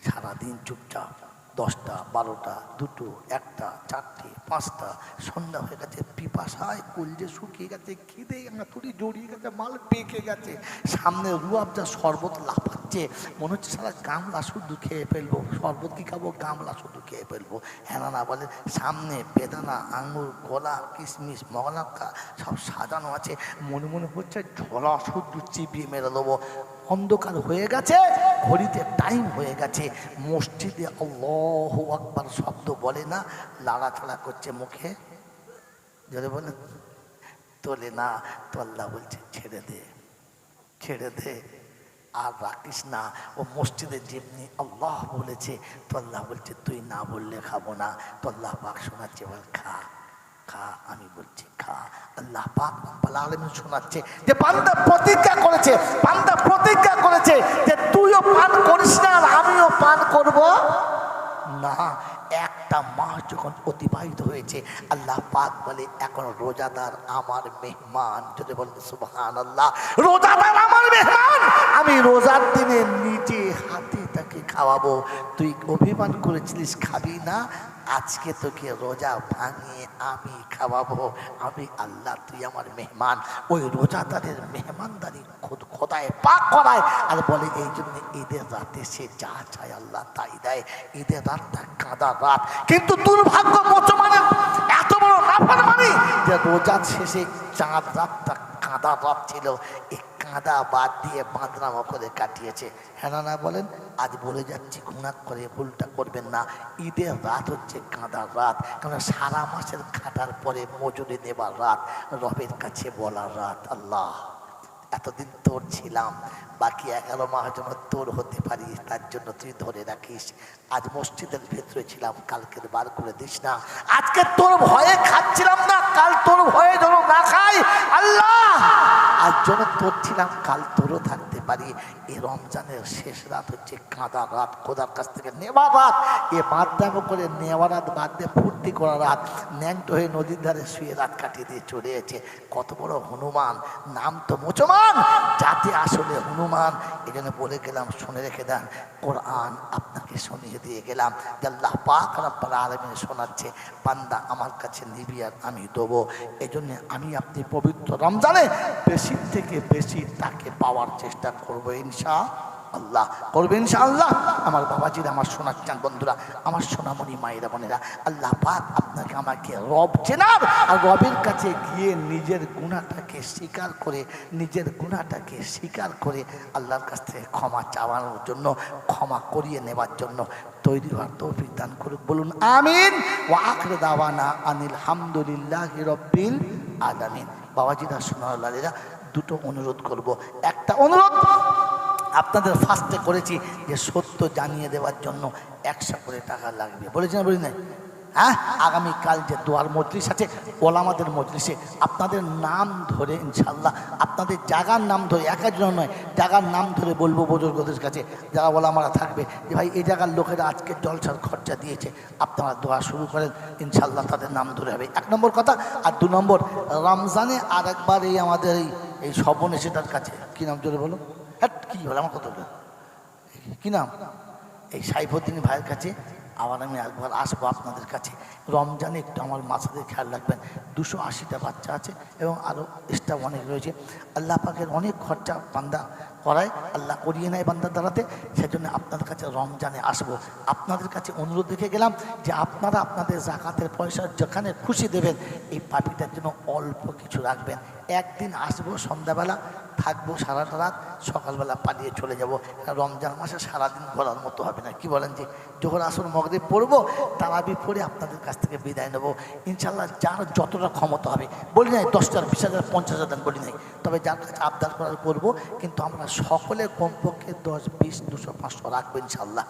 সারাদিন চুপচাপ, 10টা 12টা 2টো 1টা 4টে 5টা, সন্ধ্যা হয়ে গেছে, পিপাসায় কলজে শুকিয়ে গেছে, খিদে তুড়ি জড়িয়ে গেছে, মাল পেকে গেছে, সামনে রুয়াবজা শরবত লাফাচ্ছে, মনে হচ্ছে সারা গামলা শুধু খেয়ে ফেলবো। শরবত কি খাবো, গামলা শুধু খেয়ে ফেলবো। হ্যাঁ না বলে? সামনে বেদানা, আঙুর, কলা, কিশমিশ, মগনাক্কা সব সাজানো আছে, মনে মনে হচ্ছে ঝোলা শুদ্ধ চিবিয়ে মেরে দেবো। অন্ধকার হয়ে গেছে, ঘড়িতে টাইম হয়ে গেছে, মসজিদে আল্লাহু আকবার শব্দ বলে না, লাড়াছাড়া করছে মুখে, যদি বলে তোলে না। তো আল্লাহ বলছে ছেড়ে দে, ছেড়ে দে, আর রাখিস না। ও মসজিদে যেমনি আল্লাহ বলেছে, তো আল্লাহ বলছে তুই না বললে খাবো না। তো আল্লাহ পাক শোনাচ্ছে, বল খা খা, আমি বলছি খা। আল্লাহ পাক রব্বুল আলামিন শোনাচ্ছে যে বান্দা প্রতিজ্ঞা করেছে, বান্দা প্রতিজ্ঞা করেছে যে তুইও পান করিস না আর আমিও পান করব না। একটা মাস যখন অতিবাহিত হয়েছে, আল্লাহ পাক বলে এখন রোজাদার আমার মেহমান। যদি বলেন সুবহানাল্লাহ, রোজাদার আমার মেহমান, আমি রোজার দিনে নিজে হাতে তাকে খাওয়াবো। তুই অভিমান করেছিলিস খাবি না, আজকে তোকে রোজা ভাঙিয়ে আমি খাওয়াবো। আমি আল্লাহ, তুই আমার মেহমান। ওই রোজাদারের মেহমানদারি খোদায় পাক করায়, আর বলে এই জন্য ঈদের রাতে সে যা চায় আল্লাহ তাই দেয়। ঈদের রাতটা কাঁদা রাত, কিন্তু দুর্ভাগ্য মুসলমানের এত বড় নাফরমানি যে রোজার শেষে চাঁদ রাতটা কাঁদা রাত ছিল, এই কাঁদা বাদ দিয়ে বাঁদরামো করে কাটিয়েছে। হ্যাঁ না বলেন? আজ বলে যাচ্ছি, গুনাহ করে ভুলটা করবেন না। ঈদের রাত হচ্ছে কাঁদার রাত, কারণ সারা মাসের খাটার পরে মজুরি নেবার রাত, রবের কাছে বলার রাত, আল্লাহ এতদিন তোর ছিলাম, বাকি 11 মাস যেন তোর হতে পারি, তার জন্য তুই ধরে রাখিস। আজ মসজিদের ভেতরে ছিলাম, কালকের বার করে দিস না। আজকে তোর ভয়ে খাচ্ছিলাম না, কাল তোর ভয়ে যেন না খাই আল্লাহ। আজ যেন তোর ছিলাম, কাল তোরও থাকতে পারি। এই রমজানের শেষ রাত হচ্ছে কাঁদা রাত, খোদার কাছ থেকে নেওয়া রাত। এ বাদদাম করে নেওয়া রাত বাদ দিয়ে ফুর্তি করা রাত, ন্যাংটো হয়ে নদীর ধারে শুয়ে রাত কাটিয়ে দিয়ে চলে এসেছে। কত বড় হনুমান, নাম তো মুসলমান, জাতি আসলে হনুমান। এখানে বলে গেলাম, শুনে রেখে দেন, কোরআন আপনাকে শুনিয়ে দিয়ে গেলাম যে আল্লাহ পাক রব্বুল আলামিন শোনাচ্ছে, বান্দা আমার কাছে নিবি আর আমি দেবো। এই জন্য আমি আপনি পবিত্র রমজানে বেশি থেকে বেশি তাকে পাওয়ার চেষ্টা করবো ইনশাআল্লাহ, করবে ইনশাআল্লাহ। আমার বাবাজিরা, আমার শোনাচ্ছেন বন্ধুরা, আমার সোনামণি মায়েরা বোনেরা, আল্লাহ পাক আপনাকে আমাকে রব চেনার আর রবের কাছে গিয়ে নিজের গুনাহটাকে স্বীকার করে, নিজের গুনাহটাকে স্বীকার করে আল্লাহর কাছ থেকে ক্ষমা চাওয়ানোর জন্য, ক্ষমা করিয়ে নেবার জন্য তৈরি হওয়ার তৌফিক দান করুক, বলুন আমিন। ওয়া আখিরু দাওয়ানা আনিল হামদুলিল্লাহি রাব্বিল আলামিন। বাবাজিরা, সোনালালেরা, দুটো অনুরোধ করব। একটা অনুরোধ আপনাদের ফার্স্টে করেছি যে সত্য জানিয়ে দেওয়ার জন্য 100 করে টাকা লাগবে, বলেছি না বলি না? হ্যাঁ, আগামীকাল যে দোয়ার মজলিস আছে, ওলামাদের মজলিসে আপনাদের নাম ধরে ইনশাল্লাহ, আপনাদের জায়গার নাম ধরে, একজন নয়, জায়গার নাম ধরে বলবো বুজুর্গদের কাছে, যারা ওলামারা থাকবে, যে ভাই এই জায়গার লোকেরা আজকে জলসার খরচা দিয়েছে, আপনারা দোয়া শুরু করেন, ইনশাল্লাহ তাদের নাম ধরে হবে। 1 নম্বর কথা। আর 2 নম্বর, রমজানে আর একবার এই আমাদের এই সর্বনেশিটার কাছে, কি নাম জোরে বলো, হ্যাঁ কী হলো আমার কথা, কী নাম, এই সাইফুদ্দিন ভাইয়ের কাছে আবার আমি একবার আসবো আপনাদের কাছে। রমজানে একটু আমার মাসাদের খেয়াল রাখবেন। 280টা বাচ্চা আছে এবং আরও স্টাফ অনেক রয়েছে। আল্লাহ পাকের অনেক খরচা, বান্দা করায়, আল্লাহ করিয়ে নেয় বান্দার দ্বারাতে। সেজন্য আপনাদের কাছে রমজানে আসবো, আপনাদের কাছে অনুরোধ রেখে গেলাম যে আপনারা আপনাদের জাকাতের পয়সা যেখানে খুশি দেবেন, এই পাপিটার জন্য অল্প কিছু রাখবেন। একদিন আসবো সন্ধ্যাবেলা, থাকবো সারাটা রাত, সকালবেলা পালিয়ে চলে যাব। রমজান মাসে সারাদিন ঘোরার মতো হবে না, কি বলেন? যে জোহর আসর মগরিব পড়বো, তারাবি পড়ে আপনাদের কাছ থেকে বিদায় নেবো ইনশাল্লাহ। যার যতটা ক্ষমতা হবে, বলি নাই 10,000, 20,000, 50,000 দেন, বলি নাই। তবে যার কাছে আবদার করার করবো, কিন্তু আমরা সকলে কমপক্ষে 10, 20, 200, 500 রাখবো ইনশাল্লাহ।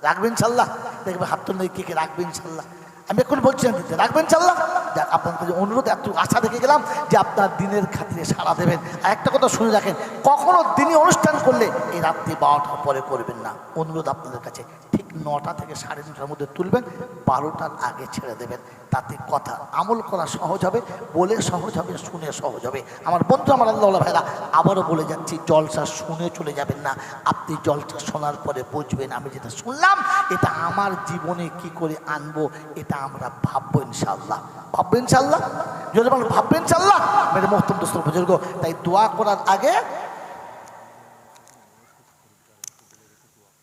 রাখবেন ইনশাল্লাহ? দেখবে হাত তুলে কে কে রাখবে ইনশাল্লাহ। আমি এখন বলছি না দিতে, রাখবেন ইনশাল্লাহ? যাক, আপনার কাছে অনুরোধ, এত আশা দেখে গেলাম যে আপনার দিনের খাতিরে সাড়া দেবেন। আর একটা কথা শুনে রাখেন, কখনো দিনই অনুষ্ঠান করলে এই রাত্রি 12টার পরে করবেন না। অনুরোধ আপনাদের কাছে, ঠিক 9টা থেকে 9:30টার মধ্যে তুলবেন, 12টার আগে ছেড়ে দেবেন। তাতে কথা আমল করা সহজ হবে, বলে সহজ হবে, শুনে সহজ হবে। আমার বন্ধু, আমার আল্লাহ ভাইরা, আবারও বলে যাচ্ছি, জলসা শুনে চলে যাবেন না। আপনি জলসা শোনার পরে বুঝবেন আমি যেটা শুনলাম এটা আমার জীবনে কি করে আনবো, এটা আমরা ভাববো ইনশাল্লাহ। ভাববেন ইনশাল্লাহ? যদি বলেন ভাববেন ইনশাল্লাহ, মেরে মোহতরম দোস্ত বুজুর্গ, তাই দোয়া করার আগে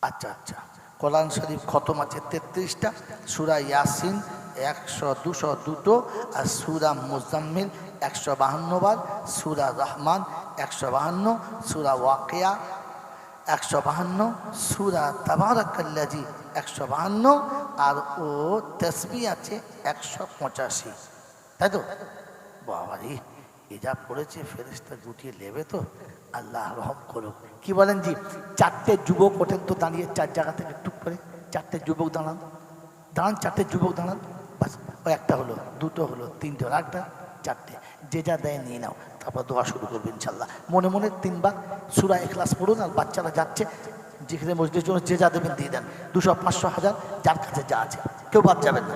আচ্ছা কোরআন শরীফ খতম আছে 33টা, সূরা ইয়াসিন 100, 200, 2টো, আর সূরা মুজাম্মিল 152 বার, সূরা রহমান 152, সূরা ওয়াকিয়া 152, সূরা তাবারাকাল্লাযী 152, আর ও তাসবিহ আছে 185। তাই তো? বাবারে, এ যা পড়েছে, ফেরেশতা গুটিয়ে নেবে তো, আল্লাহ রহম করুক। কি বলেন জি? 4টে যুবক ওঠেন তো দাঁড়িয়ে, 4 জায়গা থেকে টুক করে 4টে যুবক দাঁড়ান, 4টে যুবক দাঁড়ান, বাস। ও একটা হলো, 2টো হলো, 3টে হলো, একটা, 4টে, যে যা দেয় নিয়ে নাও। তারপর দোয়া শুরু করবে ইনশাল্লাহ। মনে মনে 3 বার সূরা ইখলাস পড়ুন, আর বাচ্চারা যাচ্ছে, যেখানে মসজিদের জন্য যে যা দেবেন দিয়ে দেন, 200, 500, 1000, যার কাছে যা আছে, কেউ বাদ যাবেন না।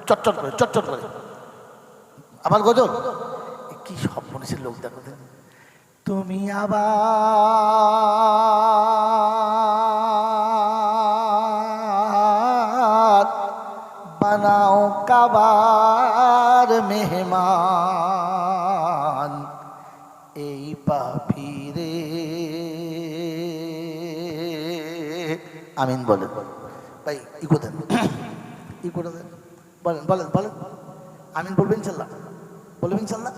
চটচট করে, চটচট করে। আবার গজল, কি সব মনীষের লোক দেখো। তুমি আবার বানাও কাবার মেহমান এই পাপিরে। আমিন বলেন ভাই, ইকো দেন, ইকো দেন, বলেন বলেন বলেন, আমিন বলবেন ইনশাল্লাহ, বলবেন ইনশাল্লাহ।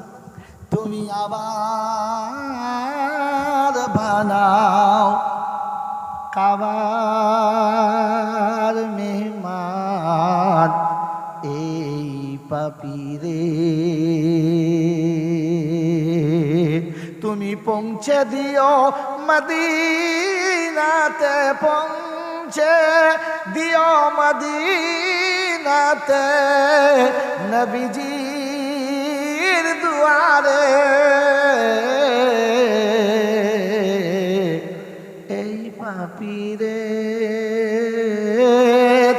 তুমি আবার বানাও কাবার মেহমান এই পাপিরে। তুমি পৌঁছে দিও মদিনাতে, পৌঁছে দিও মদিনাতে নবীজির দুয়ারে। এই পাপিরে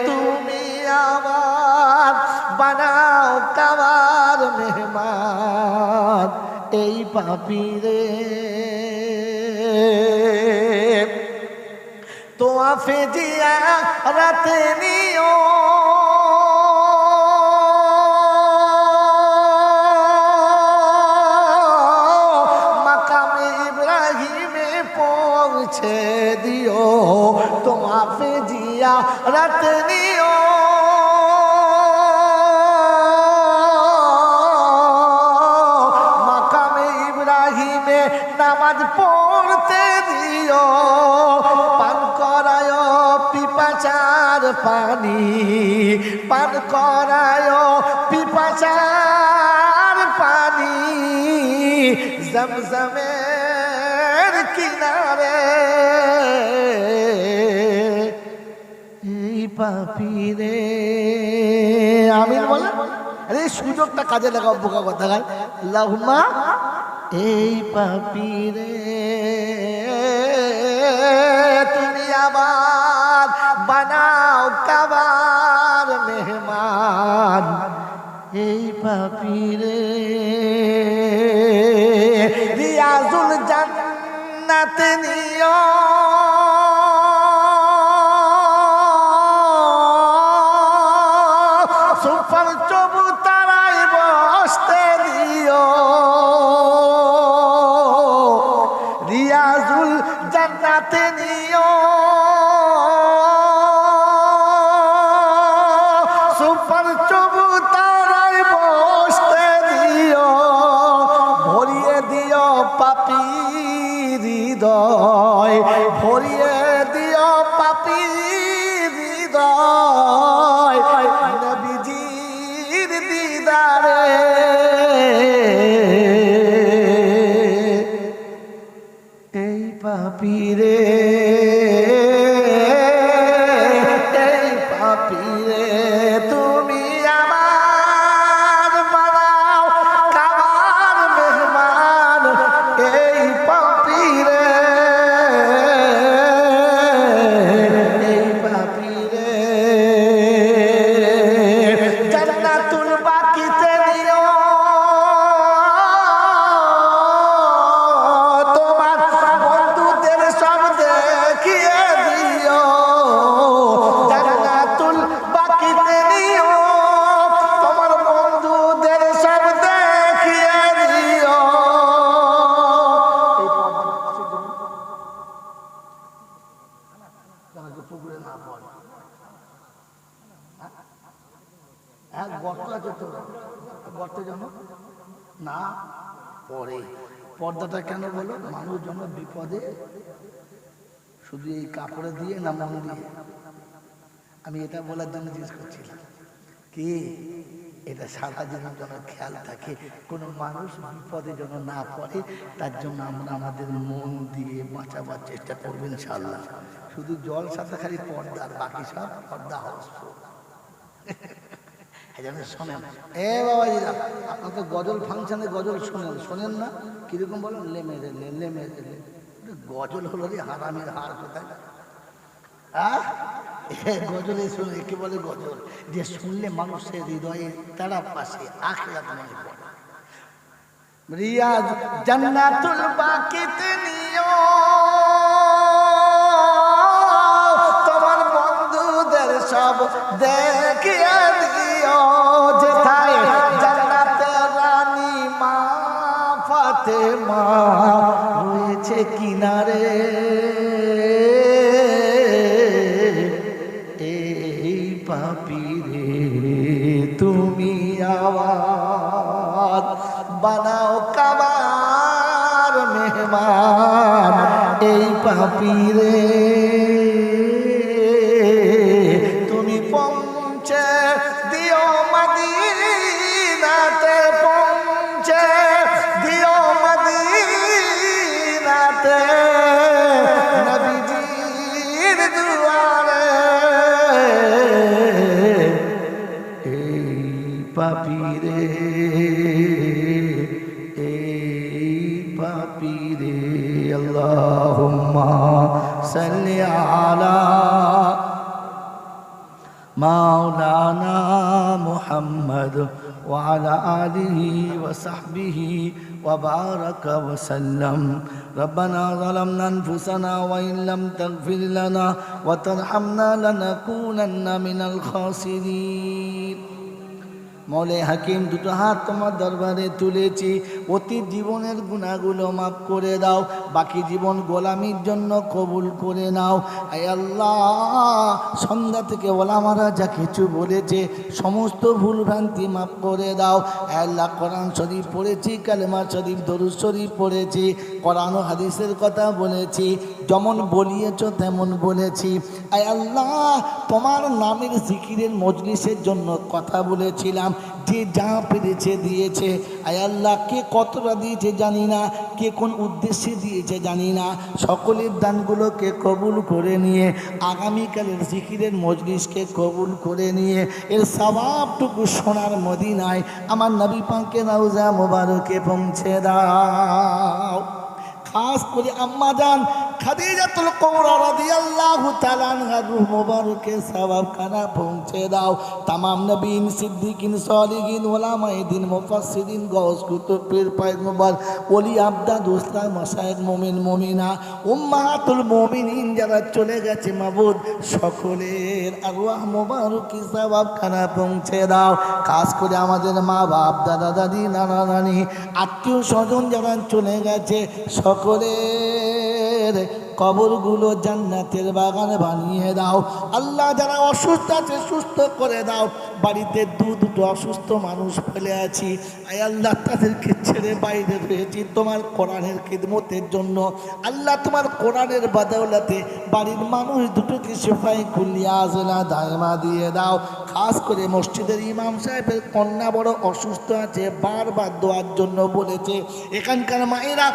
তুমি আবার বানাও কাবার মেহমান এই পাপিরে। তো আফে জিয়া রাতে নিও মাকামে ইব্রাহিমে পৌঁছে দিও। তো আফে জিয়া রাতে নিও মাকামে ইব্রাহিমে নামাজ পড়তে দিও। পান করায় পিপাসার পানি, পান করায় পিপাসার পানি জমজমের কিনারে। এই পাপিরে আমিন বলে, আরে সুযোগটা কাজে লাগাও, বোকা কথা গায় আল্লাহুম্মা। এই পাপিরে তুমি আবার বানাও কাবার মেহমান এই পাপিরে। রিয়াজুল জান্নাতে নিও সুফল চবুতারায় বসতে দিও। রিয়াজুল গর্তে যেন না পড়ে। পর্দাটা কেন বলো? মানুষ যেন বিপদে শুধু এই কাপড়ে দিয়ে না মন দিয়ে? আমি এটা বলার জন্য জিজ্ঞেস করছিলাম কি এটা সারা জীবন যেন খেয়াল থাকে, কোনো মানুষ বিপদে যেন না পড়ে, তার জন্য আমরা আমাদের মন দিয়ে বাঁচাবার চেষ্টা করবেন ইনশাআল্লাহ। শুধু জল সাথে খালি পর্দা, বাকি সব পর্দা হস্ত। শোনেন এ বাবাজিরা, আপনার তো গজল ফাংশনে গজল শোনেন না? কিরকম বলেন? লেমে রেলে লেমে রেলে। গজল হলো রে হারামের হার, কোথায় গজলে শুনে একে বলে গজল, যে শুনলে মানুষের হৃদয়ে তারা পাশে আখিরাত মনে পড়ে। রিয়াজ জান্নাতুল বাকিতে নিও তোমার বন্ধুদের সব দেখিয়ে দিও, যেথায় জান্নাতের রানী মা ফাতেমা রয়েছে কিনারে। পাপিরে তুমি আওয়াজ বানাও কাবার মেহমান, এই পাপিরে তুমি পৌঁছে দিও মদিনাতে, পৌঁছে দিও মদিনাতে নবীজির দুয়ারে। পাপিরে এই পাপিরে আল্লাহুম্মা সাল্লি আলা মাওলানা মুহাম্মদ ওয়া আলা আলিহি ওয়া সাহবিহি ওয়া বারাকা ওয়া সাল্লাম। রব্বানা যালামনা আনফুসানা ওয়া ইন লাম তাগফির লানা ওয়া তারহামনা লানাকুনান্না মিনাল খাসিরিন। মৌলে হাকিম, দুটো হাত তোমার দরবারে তুলেছি, অতীত জীবনের গুনাহগুলো মাফ করে দাও, বাকি জীবন গোলামির জন্য কবুল করে নাও। আয় আল্লাহ, সন্ধ্যা থেকে ওলামারা যা কিছু বলেছে সমস্ত ভুলভ্রান্তি মাফ করে দাও। আয় আল্লাহ, কোরআন শরীফ পড়েছি, কালেমা শরীফ, দরুদ শরীফ পড়েছি, কোরআন ও হাদিসের কথা বলেছি, যেমন বলিয়েছ তেমন বলেছি। আয় আল্লাহ, তোমার নামের জিকিরের মজলিসের জন্য কথা বলেছিলাম, যে যা পেরেছে দিয়েছে। আয় আল্লাহ, কে কতটা দিয়েছে জানি না, কে কোন উদ্দেশ্যে দিয়েছে জানি না, সকলের দানগুলোকে কবুল করে নিয়ে আগামীকালের জিকিরের মজলিসকে কবুল করে নিয়ে এর সওয়াবটুকু সোনার মদিনায় আমার নবী পাকের রওজা মোবারকে পৌঁছে দাও। খাস করে আম্মা জান খাদিজাতুল কুবরা রাদিয়াল্লাহু তাআলা আনহার রূহ মোবারকে সওয়াবখানা পৌঁছে দাও। তামাম নবীন, সিদ্দিকিন, সালিহিন, উলামায়ে দ্বীন, মুফাসসিরিন, গাউস, কুতুব, পীর, পয়গম্বর, ওলি, আবদাদ, উস্তাদ, মাশায়েখ, মুমিন, মুমিনা, উম্মাহাতুল মুমিনিন যারা চলে গেছে মাবুদ, সকলের আরওয়াহ মোবারকে সওয়াবখানা পৌঁছে দাও। খাস করে আমাদের মা বাপ, দাদা দাদি, নানা নানি, আত্মীয় স্বজন যারা চলে গেছে সকলের কবরগুলো জান্নাতের বাগান বানিয়ে দাও। আল্লাহ, যারা অসুস্থ আছে সুস্থ করে দাও। বাড়িতে দুটো অসুস্থ মানুষ ফেলে আছি, আয় আল্লাহ, তাদেরকে ছেড়ে বাইরে রয়েছি তোমার কোরআনের খিদমতের জন্য। আল্লাহ, তোমার কোরআনের বাদৌলতে বাড়ির মানুষ দুটোকে সেফাই কুলিয়া আজলা দায়মা দিয়ে দাও। খাস করে মসজিদের ইমাম সাহেবের কন্যা বড় অসুস্থ আছে, বারবার দোয়ার জন্য বলেছে। এখানকার মায়েরা,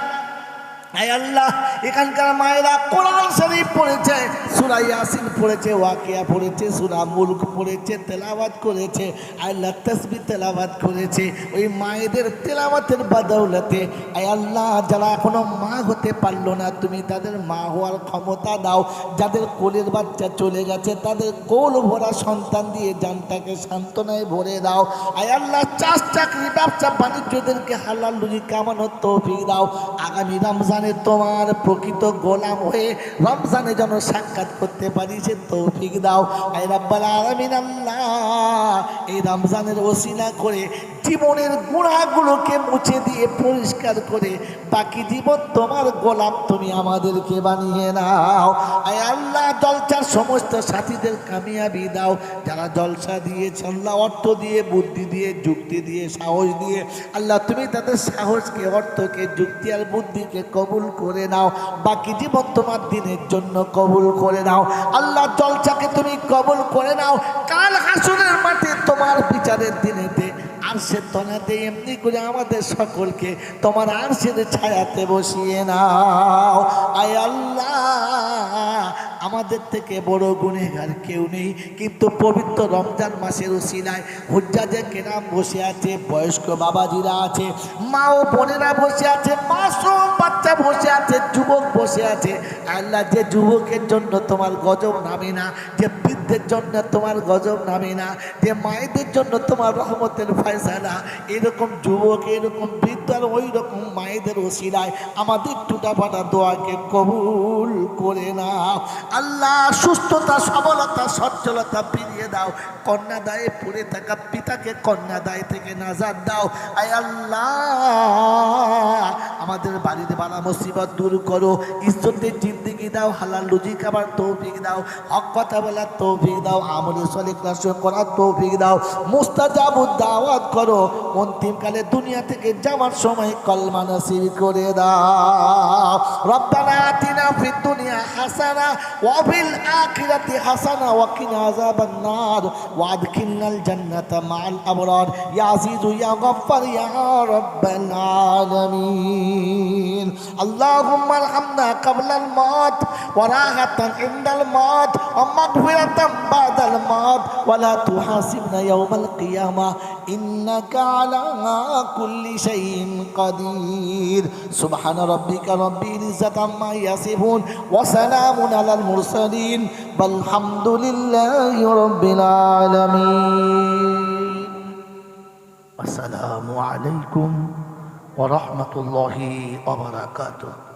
আয় আল্লাহ, এখানকার মায়েরা কোরআন শরীফ পড়েছে, সূরা ইয়াসিন পড়েছে, ওয়াকিয়া পড়েছে, সূরা মুলক পড়েছে, তেলাওয়াত করেছে, আল্লাহ তাসবিহ তেলাওয়াত করেছে। ওই মায়েদের তেলাওয়াতের বদৌলতে আয় আল্লাহ, যারা এখনো মা হতে পারলো না তুমি তাদের মা হওয়ার ক্ষমতা দাও। যাদের কোলের বাচ্চা চলে গেছে তাদের কোল ভরা সন্তান দিয়ে জানটাকে সান্ত্বনায় ভরে দাও। আয় আল্লাহ, চাষ চাকরি ব্যবসা বাণিজ্যদেরকে হালাল রুজি কামানোর তৌফিক দাও। আগামী রমজান তোমার প্রকৃত গোলাম হয়ে রমজানে যেন সাক্ষাৎ করতে পারি সে তৌফিক দাও। আয় রাব্বাল আলামিন, আল্লাহ, এই রমজানের ওসিলা করে জীবনের গুনাহগুলোকে মুছে দিয়ে পরিষ্কার করে বাকি জীবন তোমার গোলাম তুমি আমাদেরকে বানিয়ে নাও। আয় আল্লাহ, জলসার সমস্ত সাথীদের কামিয়াবি দাও। যারা জলসা দিয়েছে আল্লাহ, অর্থ দিয়ে, বুদ্ধি দিয়ে, যুক্তি দিয়ে, সাহস দিয়ে, আল্লাহ তুমি তাদের সাহসকে, অর্থকে, যুক্তি আর বুদ্ধিকে কবুল করে নাও। বাকি জীবন তোমার দিনের জন্য কবুল করে নাও। আল্লাহ জলসাকে তুমি কবুল করে নাও। কাল হাসরের মাঠে তোমার বিচারের দিনেতে আরশের তলাতে এমনি করে আমাদের সকলকে তোমার আরশের ছায়াতে বসিয়ে নাও। আয় আল্লাহ, আমাদের থেকে বড় গুনেহগার কেউ নেই, কিন্তু পবিত্র রমজান মাসের উসিলায় হুজ্জাজে কেরাম বসে আছে, বয়স্ক বাবাজিরা আছে, মা ও বোনেরা বসে আছে, মাসুম বাচ্চা বসে আছে, যুবক বসে আছে। আল্লাহ, যে যুবকের জন্য তোমার গজব নামে না, যে বৃদ্ধের জন্য তোমার গজব নামে না, যে মায়েদের জন্য তোমার রহমতের ফয়সালা, এরকম যুবক, এরকম বৃদ্ধ আর ওই রকম মায়েদের ওসিলায় আমাদের টুটাফাটা দোয়াকে কবুল করে নাও। আল্লাহ, সুস্থতা, সবলতা, সচ্ছলতা ফিরিয়ে দাও। কন্যাদায়ে পড়ে থাকা পিতাকে কন্যাদায় থেকে নাজাত দাও। আয় আল্লাহ, আমাদের বাড়িতে বালা মুসিবত দূর করো। ইজ্জতের জিন্দেগি দাও, হালাল রুজি খাবার তৌফিক দাও, হক কথা বলার তৌফিক দাও, আমলে সলিহ করার তৌফিক দাও, মুস্তাজাবুদ দাওয়াত করো। অন্তিমকালে দুনিয়া থেকে যাওয়ার সময় কলমা নসিব করে দাও। রব্বানা আতিনা ফিদ দুনিয়া হাসানা ওয়া ফিল আখিরাতি হাসানা ওয়া কিনা আযাবান নার ওয়া আদখিলনাল জান্নাতা মা'আল আবরার ইয়া আজিজু ইয়া গফফার ইয়া রাব্বাল আলামিন। আল্লাহুম্মা আরহামনা ক্বাবলাল মাউত ওয়া রাহাতান ইনদাল মাউত ওয়া মাগফিরাতান বা'দাল মাউত ওয়া লা তুহাসিবনা ইয়াওমাল কিয়ামাহ ইন্নাকা আলা কুল্লি শাইইন কাদির। সুবহানা রাব্বিকা রাব্বিল ইজ্জাতি আম্মা ইয়াসিফুন ওয়া সালামুন আলাল মুরসালিন ওয়ালহামদুলিল্লাহি রাব্বিল আলামিন। আসসালামু আলাইকুম ওয়া রাহমাতুল্লাহি ওয়া বারাকাতুহু।